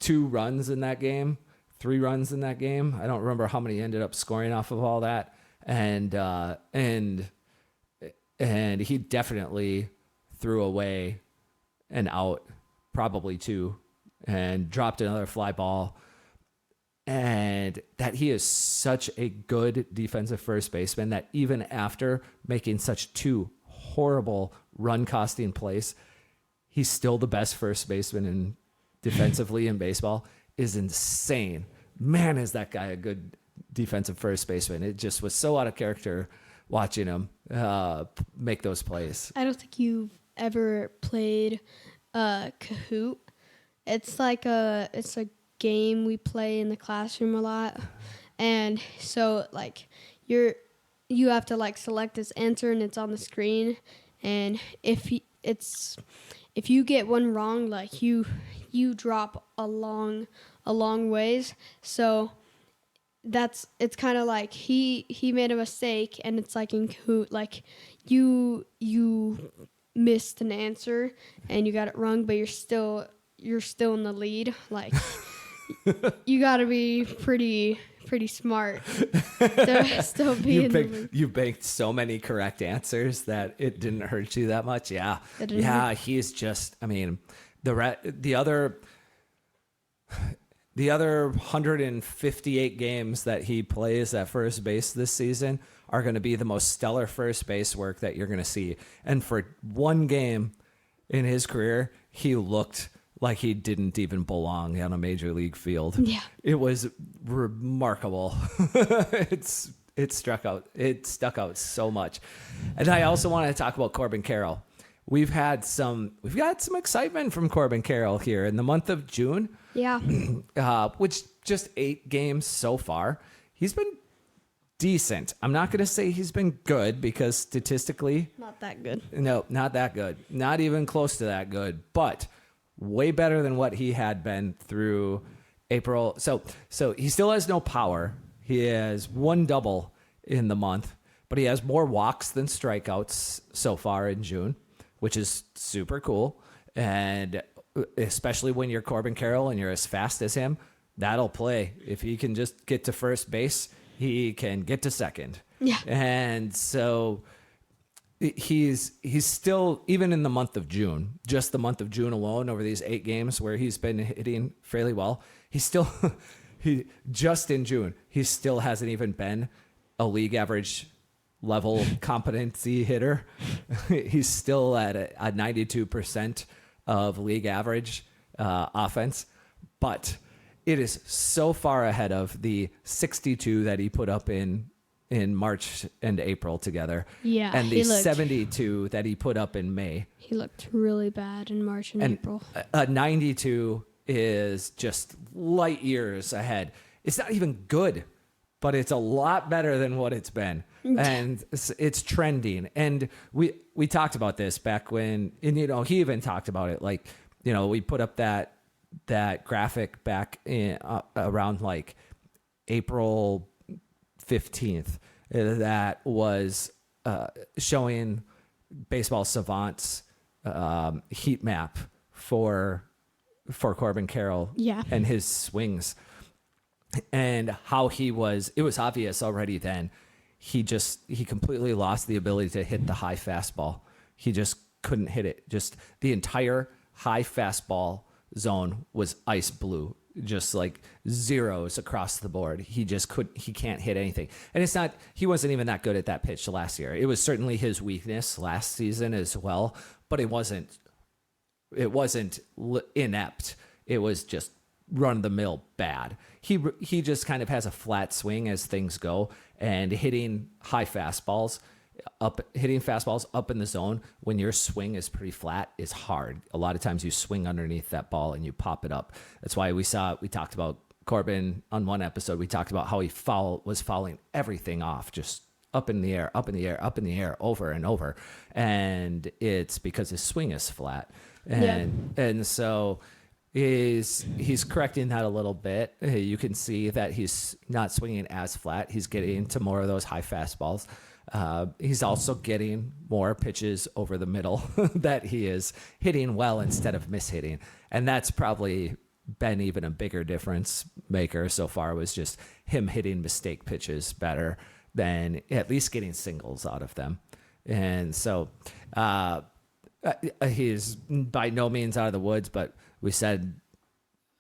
2 runs in that game, 3 runs in that game. I don't remember how many he ended up scoring off of all that. And he definitely threw away an out, probably 2, and dropped another fly ball. And that he is such a good defensive first baseman that even after making such 2 horrible run costing place, he's still the best first baseman in defensively in baseball, is insane. Man, is that guy a good defensive first baseman. It just was so out of character watching him make those plays. I don't think you've ever played Kahoot. It's a game we play in the classroom a lot, and so like you have to like select this answer and it's on the screen, and if you get one wrong, like you drop a long ways. So it's kind of like he made a mistake, and it's like in Kahoot, like you missed an answer and you got it wrong, but you're still in the lead. Like you got to be pretty smart to still be in the lead. You banked so many correct answers that it didn't hurt you that much. Yeah, he's just. I mean, the other 158 games that he plays at first base this season are going to be the most stellar first base work that you're going to see. And for one game in his career, he looked like he didn't even belong on a major league field. Yeah. It was remarkable. It stuck out so much. And I also want to talk about Corbin Carroll. We've got some excitement from Corbin Carroll here in the month of June. Yeah. Which just 8 games so far. He's been decent. I'm not going to say he's been good because statistically, Not that good. no, not that good. Not even close to that good, but way better than what he had been through April. So he still has no power. He has 1 double in the month, but he has more walks than strikeouts so far in June, which is super cool. And especially when you're Corbin Carroll and you're as fast as him, that'll play. If he can just get to first base, he can get to second. Yeah. And so he's still, even in the month of June, just the month of June alone, over these 8 games where he's been hitting fairly well, just in June, he still hasn't even been a league average level competency hitter. He's still at a 92% of league average offense, but it is so far ahead of the 62 that he put up in March and April together. Yeah, and the 72 that he put up in May. He looked really bad in March and April. A 92 is just light years ahead. It's not even good, but it's a lot better than what it's been. And it's trending. And we talked about this back when, and he even talked about it. Like, we put up that graphic back in around like April 15th that was showing Baseball Savant's heat map for Corbin Carroll and his swings, and how it was obvious already then. He completely lost the ability to hit the high fastball. He just couldn't hit it. Just the entire high fastball zone was ice blue, just like zeros across the board. He can't hit anything. And he wasn't even that good at that pitch last year. It was certainly his weakness last season as well, but it wasn't inept. It was just run of the mill bad. He just kind of has a flat swing as things go, and hitting fastballs up in the zone when your swing is pretty flat is hard. A lot of times you swing underneath that ball and you pop it up. That's why we talked about Corbin on one episode. We talked about how he was fouling everything off, just up in the air, up in the air, up in the air, over and over. And it's because his swing is flat. And so he's correcting that a little bit. You can see that he's not swinging as flat. He's getting to more of those high fastballs. He's also getting more pitches over the middle that he is hitting well instead of mishitting. And that's probably been even a bigger difference maker so far, was just him hitting mistake pitches better than at least getting singles out of them. And so he's by no means out of the woods, but we said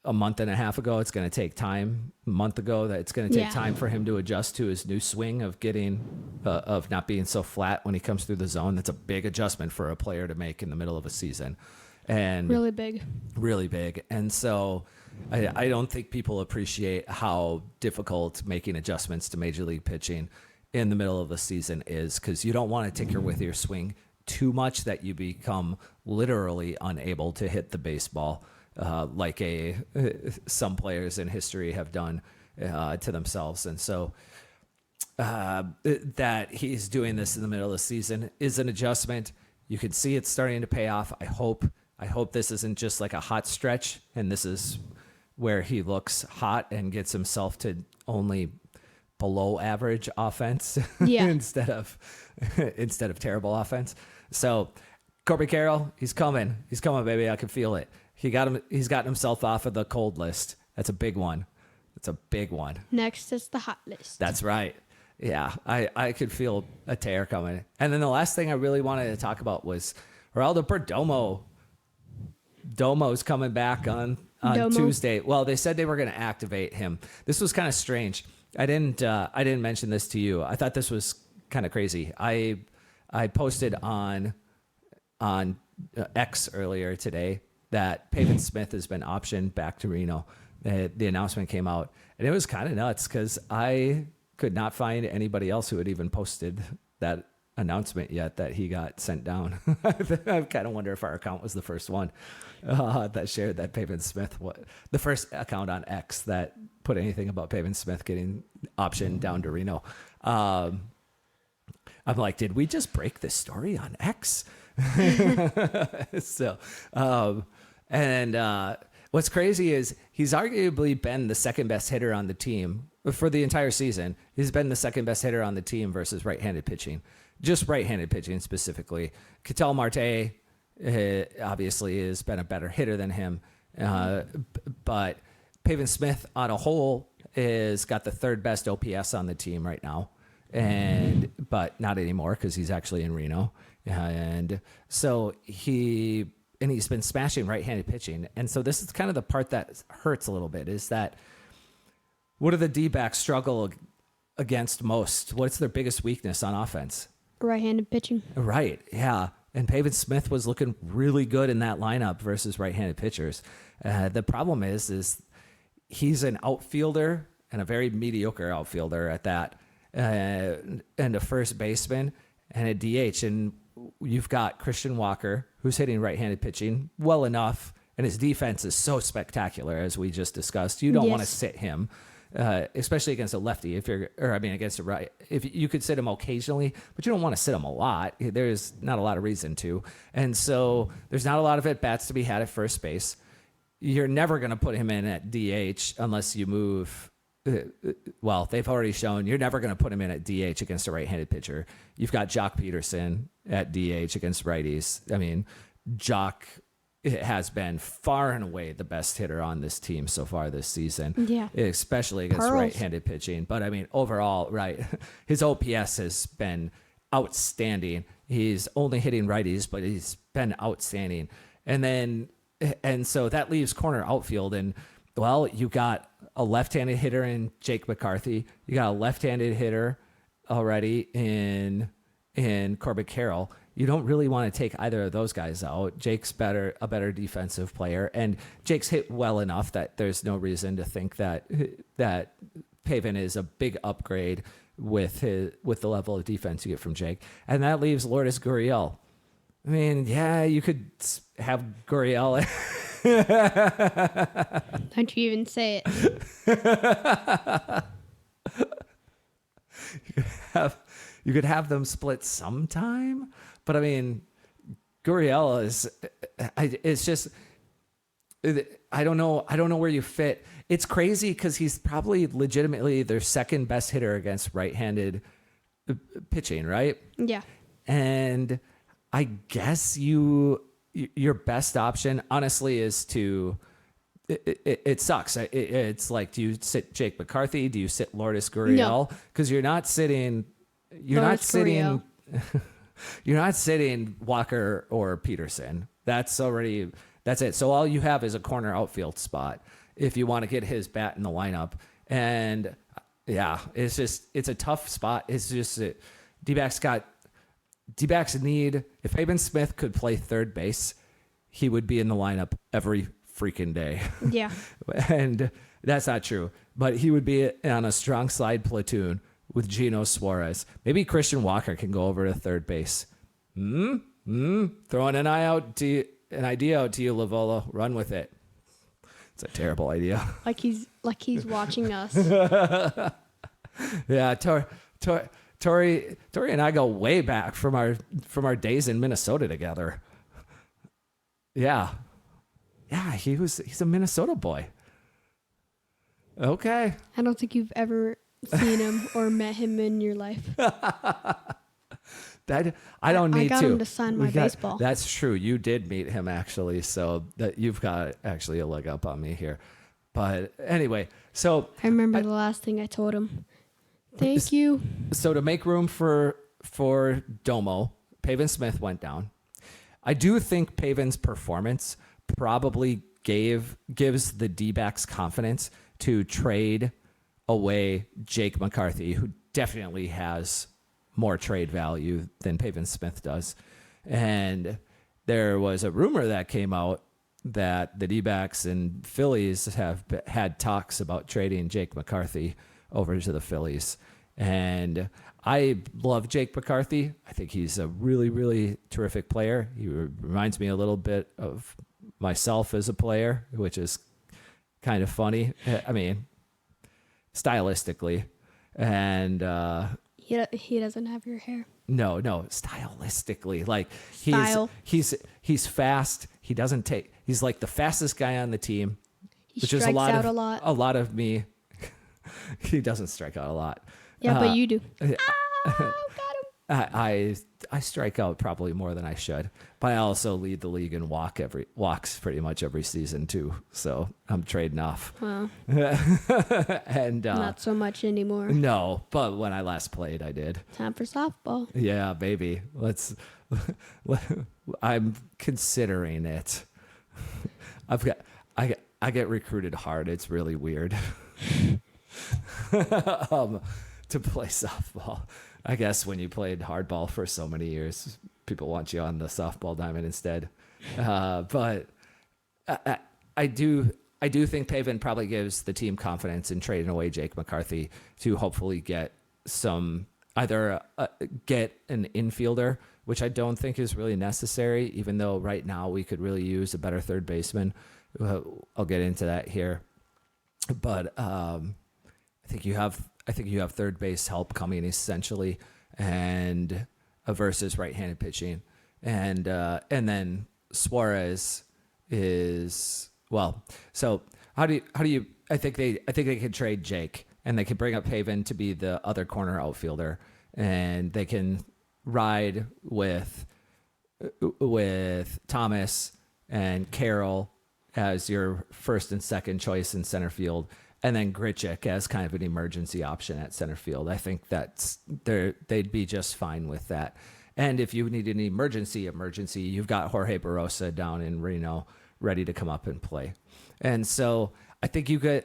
a month and a half ago. It's going to take time. A month ago, that it's going to take Yeah. time for him to adjust to his new swing of getting of not being so flat when he comes through the zone. That's a big adjustment for a player to make in the middle of a season, and Really big. really big. And so I don't think people appreciate how difficult making adjustments to major league pitching in the middle of the season is, because you don't want to tinker with your swing too much that you become literally unable to hit the baseball, like some players in history have done to themselves. And so that he's doing this in the middle of the season is an adjustment. You can see it's starting to pay off. I hope this isn't just like a hot stretch, and this is where he looks hot and gets himself to only below average offense Yeah. instead of terrible offense. So Corbin Carroll, he's coming, baby. I can feel it. He's gotten himself off of the cold list. That's a big one. Next is the hot list. That's right. Yeah, I could feel a tear coming. And then the last thing I really wanted to talk about was Geraldo Perdomo. Domo's coming back on Domo. Tuesday. Well, they said they were going to activate him. This was kind of strange. I didn't mention this to you. I thought this was kind of crazy. I posted on X earlier today that Pavin Smith has been optioned back to Reno. The announcement came out, and it was kind of nuts because I could not find anybody else who had even posted that announcement yet that he got sent down. I kind of wonder if our account was the first one that shared that Pavin Smith, the first account on X that put anything about Pavin Smith getting optioned down to Reno. I'm like, did we just break this story on X? So, what's crazy is he's arguably been the second best hitter on the team for the entire season. He's been the second best hitter on the team versus right-handed pitching, just right-handed pitching specifically. Ketel Marte obviously has been a better hitter than him, but Pavin Smith on a whole is got the third best OPS on the team right now, but not anymore because he's actually in Reno, and so he's been smashing right-handed pitching. And so this is kind of the part that hurts a little bit, is that what do the Dbacks struggle against most? What's their biggest weakness on offense? Right-handed pitching. Right, yeah. And Pavin Smith was looking really good in that lineup versus right-handed pitchers. The problem is he's an outfielder and a very mediocre outfielder at that, and a first baseman and a DH. And you've got Christian Walker, who's hitting right-handed pitching well enough, and his defense is so spectacular, as we just discussed. You don't want to sit him, especially against a lefty. Against a right. If you could sit him occasionally, but you don't want to sit him a lot. There's not a lot of reason to, and so there's not a lot of at bats to be had at first base. You're never going to put him in at DH unless you move. Well, they've already shown you're never going to put him in at DH against a right-handed pitcher. You've got Jock Peterson at DH against righties. I mean, Jock has been far and away the best hitter on this team so far this season, especially against right-handed pitching. But I mean, overall, right, his OPS has been outstanding. He's only hitting righties, but he's been outstanding. And so that leaves corner outfield, and well, you got a left-handed hitter in Jake McCarthy. You got a left-handed hitter already in Corbin Carroll. You don't really want to take either of those guys out. Jake's a better defensive player, and Jake's hit well enough that there's no reason to think that Pavin is a big upgrade with the level of defense you get from Jake. And that leaves Lourdes Gurriel. I mean, yeah, you could have Gurriel. Don't you even say it. You could have them split sometime, but I mean, Gurriel it's just, I don't know where you fit. It's crazy because he's probably legitimately their second best hitter against right-handed pitching, right? Yeah. And I guess your best option, honestly, is to. It sucks. It's like, do you sit Jake McCarthy? Do you sit Lourdes Gurriel? Because you're not sitting. You're not sitting. You're not sitting Walker or Peterson. That's it. So all you have is a corner outfield spot, if you want to get his bat in the lineup. And yeah, it's a tough spot. It's just D-backs need, if Pavin Smith could play third base, he would be in the lineup every freaking day. Yeah. And that's not true. But he would be on a strong slide platoon with Eugenio Suarez. Maybe Christian Walker can go over to third base. Throwing an idea out to you, Lavolo. Run with it. It's a terrible idea. Like he's watching us. Yeah, Tori and I go way back from our days in Minnesota together. Yeah, he's a Minnesota boy. Okay. I don't think you've ever seen him or met him in your life. That I don't need to. I got him to sign my baseball. That's true. You did meet him actually, so that you've got actually a leg up on me here. But anyway, so I remember the last thing I told him. Thank you. So to make room for Domo, Pavin Smith went down. I do think Pavin's performance probably gives the D-backs confidence to trade away Jake McCarthy, who definitely has more trade value than Pavin Smith does. And there was a rumor that came out that the D-backs and Phillies have had talks about trading Jake McCarthy over to the Phillies. And I love Jake McCarthy. I think he's a really, really terrific player. He reminds me a little bit of myself as a player, which is kind of funny. I mean, stylistically. And he doesn't have your hair. No, stylistically. Like Style. he's fast. He doesn't take. He's like the fastest guy on the team, He strikes out a lot. A lot of me. He doesn't strike out a lot. Yeah, but you do. Got him. I strike out probably more than I should, but I also lead the league in walks pretty much every season too. So I'm trading off. Well, and not so much anymore. No, but when I last played, I did. Time for softball. Yeah, baby. I'm considering it. I get recruited hard. It's really weird. To play softball. I guess when you played hardball for so many years, people want you on the softball diamond instead. But I do think Pavin probably gives the team confidence in trading away Jake McCarthy to hopefully get get an infielder, which I don't think is really necessary, even though right now we could really use a better third baseman. I'll get into that here. But I think you have third base help coming essentially, and versus right-handed pitching, and then Suarez is well. So how do you? I think they could trade Jake, and they could bring up Pavin to be the other corner outfielder, and they can ride with Thomas and Carroll as your first and second choice in center field. And then Grichuk as kind of an emergency option at center field. I think they'd be just fine with that. And if you need an emergency, you've got Jorge Barrosa down in Reno ready to come up and play. And so I think you could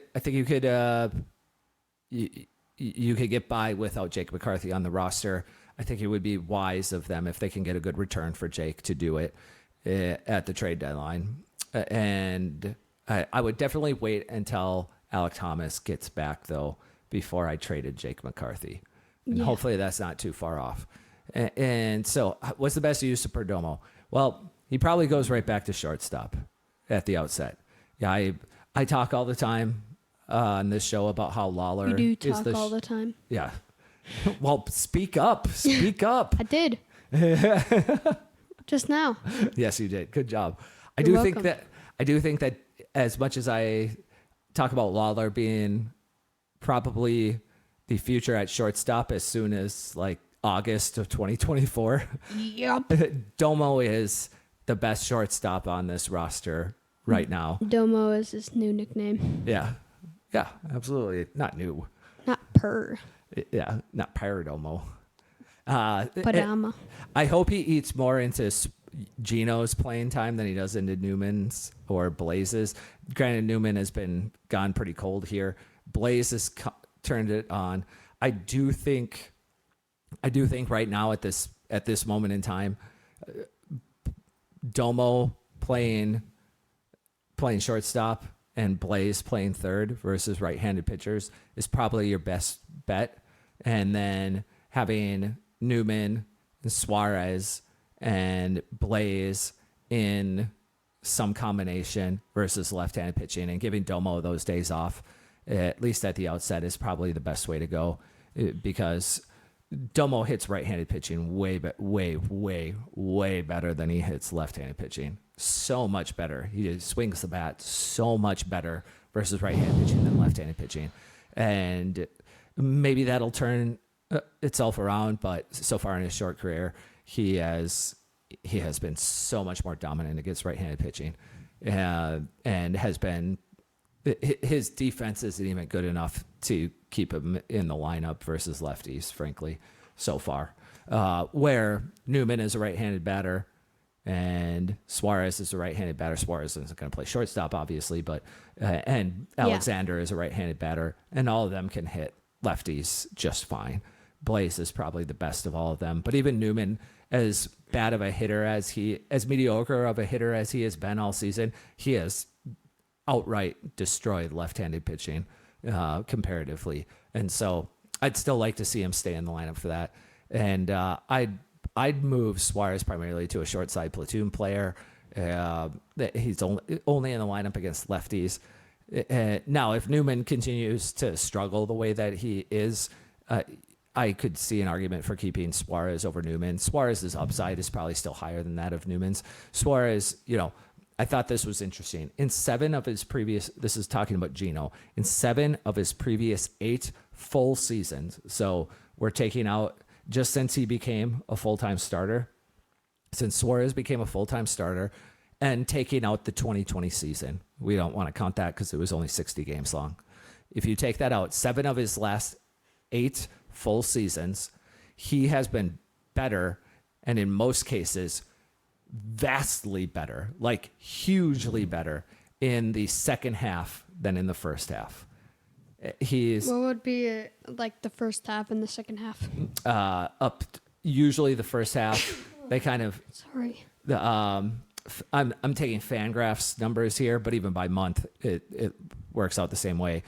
get by without Jake McCarthy on the roster. I think it would be wise of them if they can get a good return for Jake to do it at the trade deadline. And I would definitely wait until Alec Thomas gets back, though, before I traded Jake McCarthy. And hopefully that's not too far off. And so what's the best use of Perdomo? Well, he probably goes right back to shortstop at the outset. Yeah, I talk all the time on this show about how Lawler You do talk all the time. Yeah. Well, speak up. Speak up. I did. Just now. Yes, you did. Good job. I You're do think that as much as I talk about Lawler being probably the future at shortstop as soon as like August of 2024. Yep. Domo is the best shortstop on this roster right now. Domo is his new nickname. Yeah. Yeah, absolutely. Not new. Not Per. Yeah, not Paradomo. Padama. I hope he eats more into Gino's playing time than he does into Newman's or Blaze's. Granted, Newman has been gone pretty cold here. Blaze has turned it on. I do think right now at this moment in time, Domo playing shortstop and Blaze playing third versus right-handed pitchers is probably your best bet. And then having Newman and Suarez and Blaze in some combination versus left-handed pitching and giving Domo those days off, at least at the outset, is probably the best way to go, because Domo hits right-handed pitching way better than he hits left-handed pitching. So much better. He swings the bat so much better versus right-handed pitching than left-handed pitching. And maybe that'll turn itself around, but so far in his short career, he has been so much more dominant against right-handed pitching, and has been, his defense isn't even good enough to keep him in the lineup versus lefties, frankly, so far. Where Newman is a right-handed batter and Suarez is a right-handed batter. Suarez isn't going to play shortstop, obviously, but and Alexander is a right-handed batter, and all of them can hit lefties just fine. Blaze is probably the best of all of them, but even Newman, as bad of a hitter as mediocre of a hitter as he has been all season, he has outright destroyed left-handed pitching comparatively. And so I'd still like to see him stay in the lineup for that. And I'd move Suarez primarily to a short side platoon player. That he's only in the lineup against lefties. Now, if Newman continues to struggle the way that he is, I could see an argument for keeping Suarez over Newman. Suarez's upside is probably still higher than that of Newman's. Suarez, I thought this was interesting. In 7 of his previous, this is talking about Gino, in 7 of his previous 8 full seasons, so we're taking out, just since he became a full-time starter, since Suarez became a full-time starter, and taking out the 2020 season. We don't want to count that because it was only 60 games long. If you take that out, 7 of his last 8 full seasons, he has been better, and in most cases, vastly better, like hugely better in the second half than in the first half. What would be like the first half and the second half? Usually the first half, they kind of. Sorry. I'm taking Fangraphs numbers here, but even by month, it works out the same way.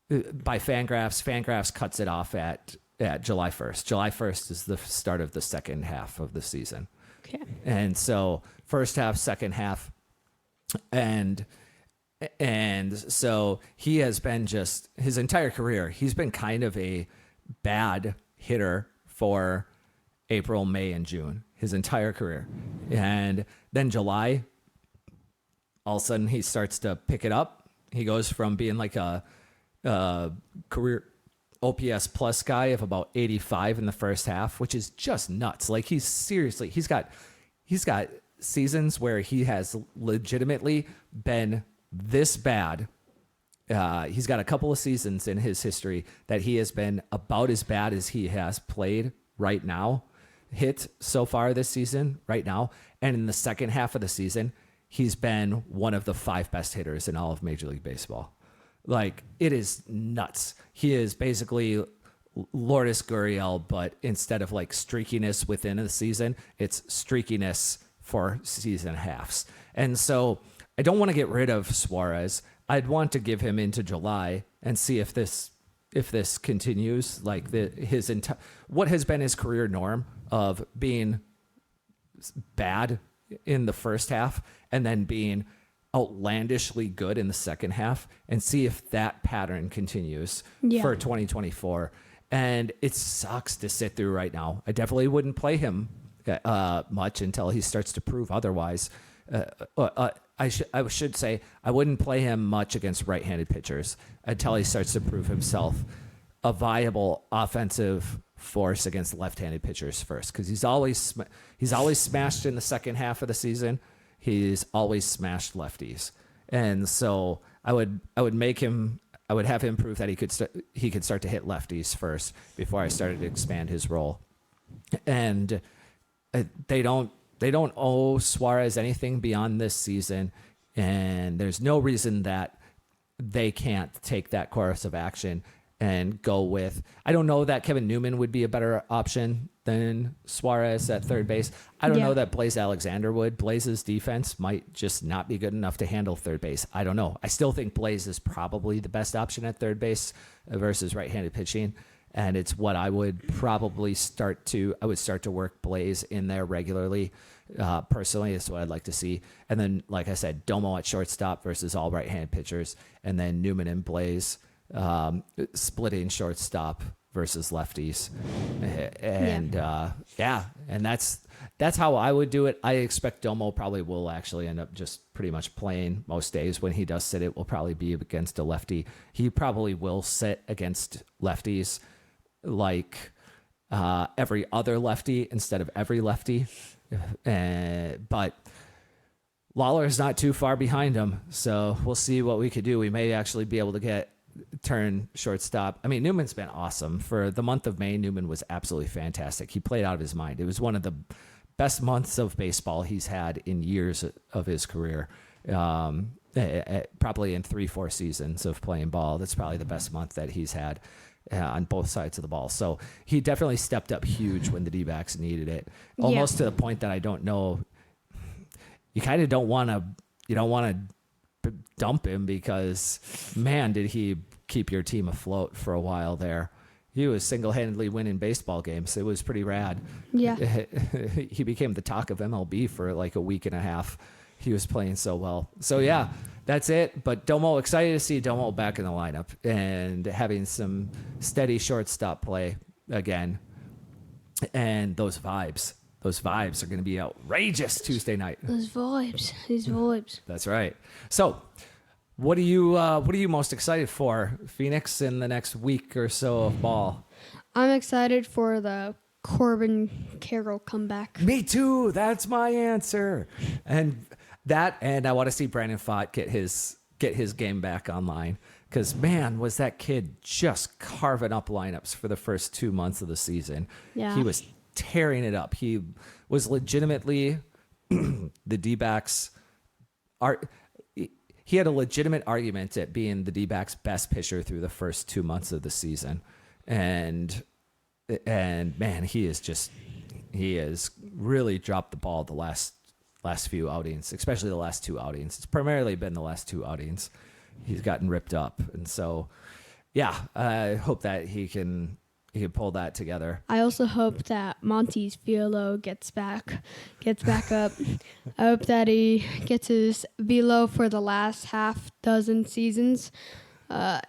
By Fangraphs cuts it off at July 1st. July 1st is the start of the second half of the season. Okay. And so first half, second half, and so he has been just his entire career, he's been kind of a bad hitter for April, May, and June, his entire career. And then July, all of a sudden he starts to pick it up. He goes from being like a career OPS plus guy of about 85 in the first half, which is just nuts. Like he's got seasons where he has legitimately been this bad. He's got a couple of seasons in his history that he has been about as bad as he has played right now, hit so far this season right now. And in the second half of the season, he's been one of the 5 best hitters in all of Major League Baseball. Like, it is nuts. He is basically Lourdes Gurriel, but instead of like streakiness within a season, it's streakiness for season halves. And so I don't want to get rid of Suarez. I'd want to give him into July and see if this continues, like what has been his career norm of being bad in the first half and then being outlandishly good in the second half, and see if that pattern continues for 2024. And it sucks to sit through right now. I definitely wouldn't play him much until he starts to prove otherwise. I should say I wouldn't play him much against right-handed pitchers until he starts to prove himself a viable offensive force against left-handed pitchers first, because he's always smashed in the second half of the season. He's always smashed lefties, and so I would have him prove that he could start to hit lefties first before I started to expand his role. And they don't owe Suarez anything beyond this season, and there's no reason that they can't take that course of action and go with. I don't know that Kevin Newman would be a better option than Suarez at third base. I don't know that Blaze Alexander would. Blaze's defense might just not be good enough to handle third base. I don't know. I still think Blaze is probably the best option at third base versus right-handed pitching. And it's what I would probably start to work Blaze in there regularly. Personally, is what I'd like to see. And then, like I said, Domo at shortstop versus all right-handed pitchers. And then Newman and Blaze splitting shortstop versus lefties. And and that's how I would do it. I expect Domo probably will actually end up just pretty much playing most days. When he does sit, it will probably be against a lefty. He probably will sit against lefties like every other lefty instead of every lefty. But Lawler is not too far behind him, so we'll see what we could do. We may actually be able to turn shortstop. I mean, Newman's been awesome. For the month of May, Newman was absolutely fantastic. He played out of his mind. It was one of the best months of baseball he's had in years of his career. Probably in 3-4 seasons of playing ball. That's probably the best month that he's had on both sides of the ball. So he definitely stepped up huge when the D-backs needed it. Almost to the point that I don't know. You kind of don't want to dump him because, man, did he keep your team afloat for a while there. He was single-handedly winning baseball games. It was pretty rad. Yeah. He became the talk of MLB for like a week and a half. He was playing so well. So, yeah, that's it. But Domo, excited to see Domo back in the lineup and having some steady shortstop play again. And those vibes are going to be outrageous Tuesday night. These vibes. That's right. So, what are you most excited for, Phoenix, in the next week or so of ball? I'm excited for the Corbin Carroll comeback. Me too. That's my answer. And I want to see Brandon Pfaadt get his game back online. Because, man, was that kid just carving up lineups for the first 2 months of the season. Yeah. He was tearing it up. He was legitimately the D-backs. He had a legitimate argument at being the D-backs' best pitcher through the first 2 months of the season. And man, he has really dropped the ball the last few outings, especially the last 2 outings. It's primarily been the last 2 outings. He's gotten ripped up. And so, yeah, I hope that he can pull that together. I also hope that Monty's velo gets back up. I hope that he gets his velo for the last half dozen seasons. I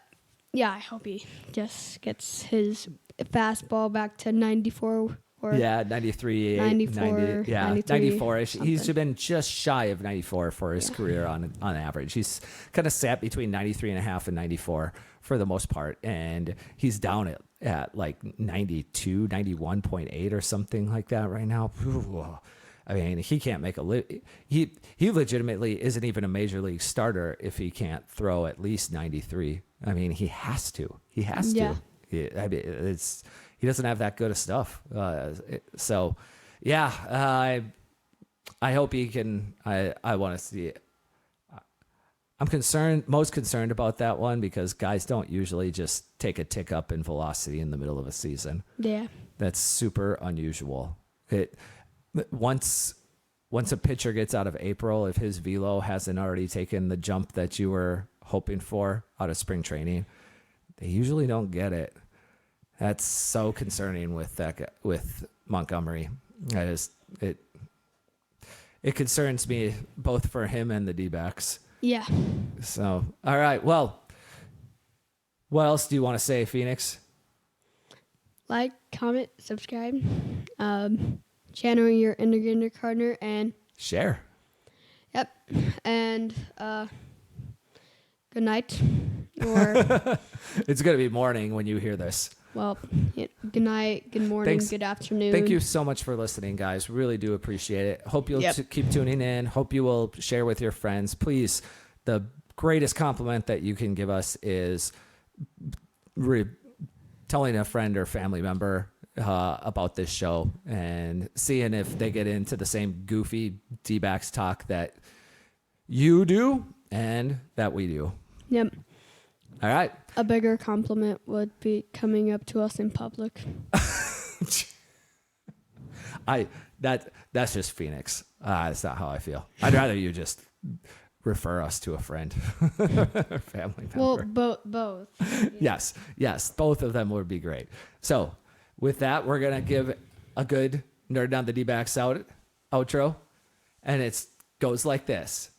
hope he just gets his fastball back to 94 or 93, 94, 90, 94-ish. Something. He's been just shy of 94 for his career on average. He's kind of sat between 93.5 and 94 for the most part, and he's down at like 92, 91.8 or something like that right now. I mean, he can't make he legitimately isn't even a major league starter if he can't throw at least 93. I mean, he has to. He has to. I mean, he doesn't have that good of stuff. So, yeah, I hope he can. I want to see it. I'm most concerned about that one because guys don't usually just take a tick up in velocity in the middle of a season. Yeah. That's super unusual. Once a pitcher gets out of April, if his velo hasn't already taken the jump that you were hoping for out of spring training, they usually don't get it. That's so concerning with Montgomery. It concerns me both for him and the D-backs. Yeah. So, all right. Well, what else do you want to say, Phoenix? Like, comment, subscribe, channel your kindergartner, and Share. Yep. And good night. Or It's going to be morning when you hear this. well, good night, good morning, Thanks. good afternoon. Thank you so much for listening, guys. Really do appreciate it. Hope you'll Yep. keep tuning in. Hope you will share with your friends. Please, the greatest compliment that you can give us is telling a friend or family member about this show and seeing if they get into the same goofy D-backs talk that you do and that we do. Yep. All right. A bigger compliment would be coming up to us in public. That's just Phoenix. That's not how I feel. I'd rather you just refer us to a friend or family member. Well, both. Yes, both of them would be great. So with that, we're gonna give a good Nerd Down the D-backs outro, and it goes like this.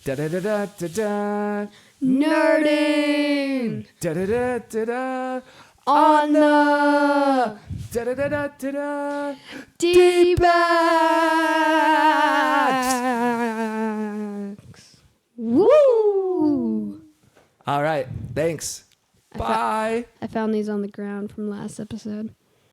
Da da da da da da. Nerding Da da da da da. on the Da da da da da da. D-backs. Woo! All right. Thanks. Bye. I found these on the ground from last episode.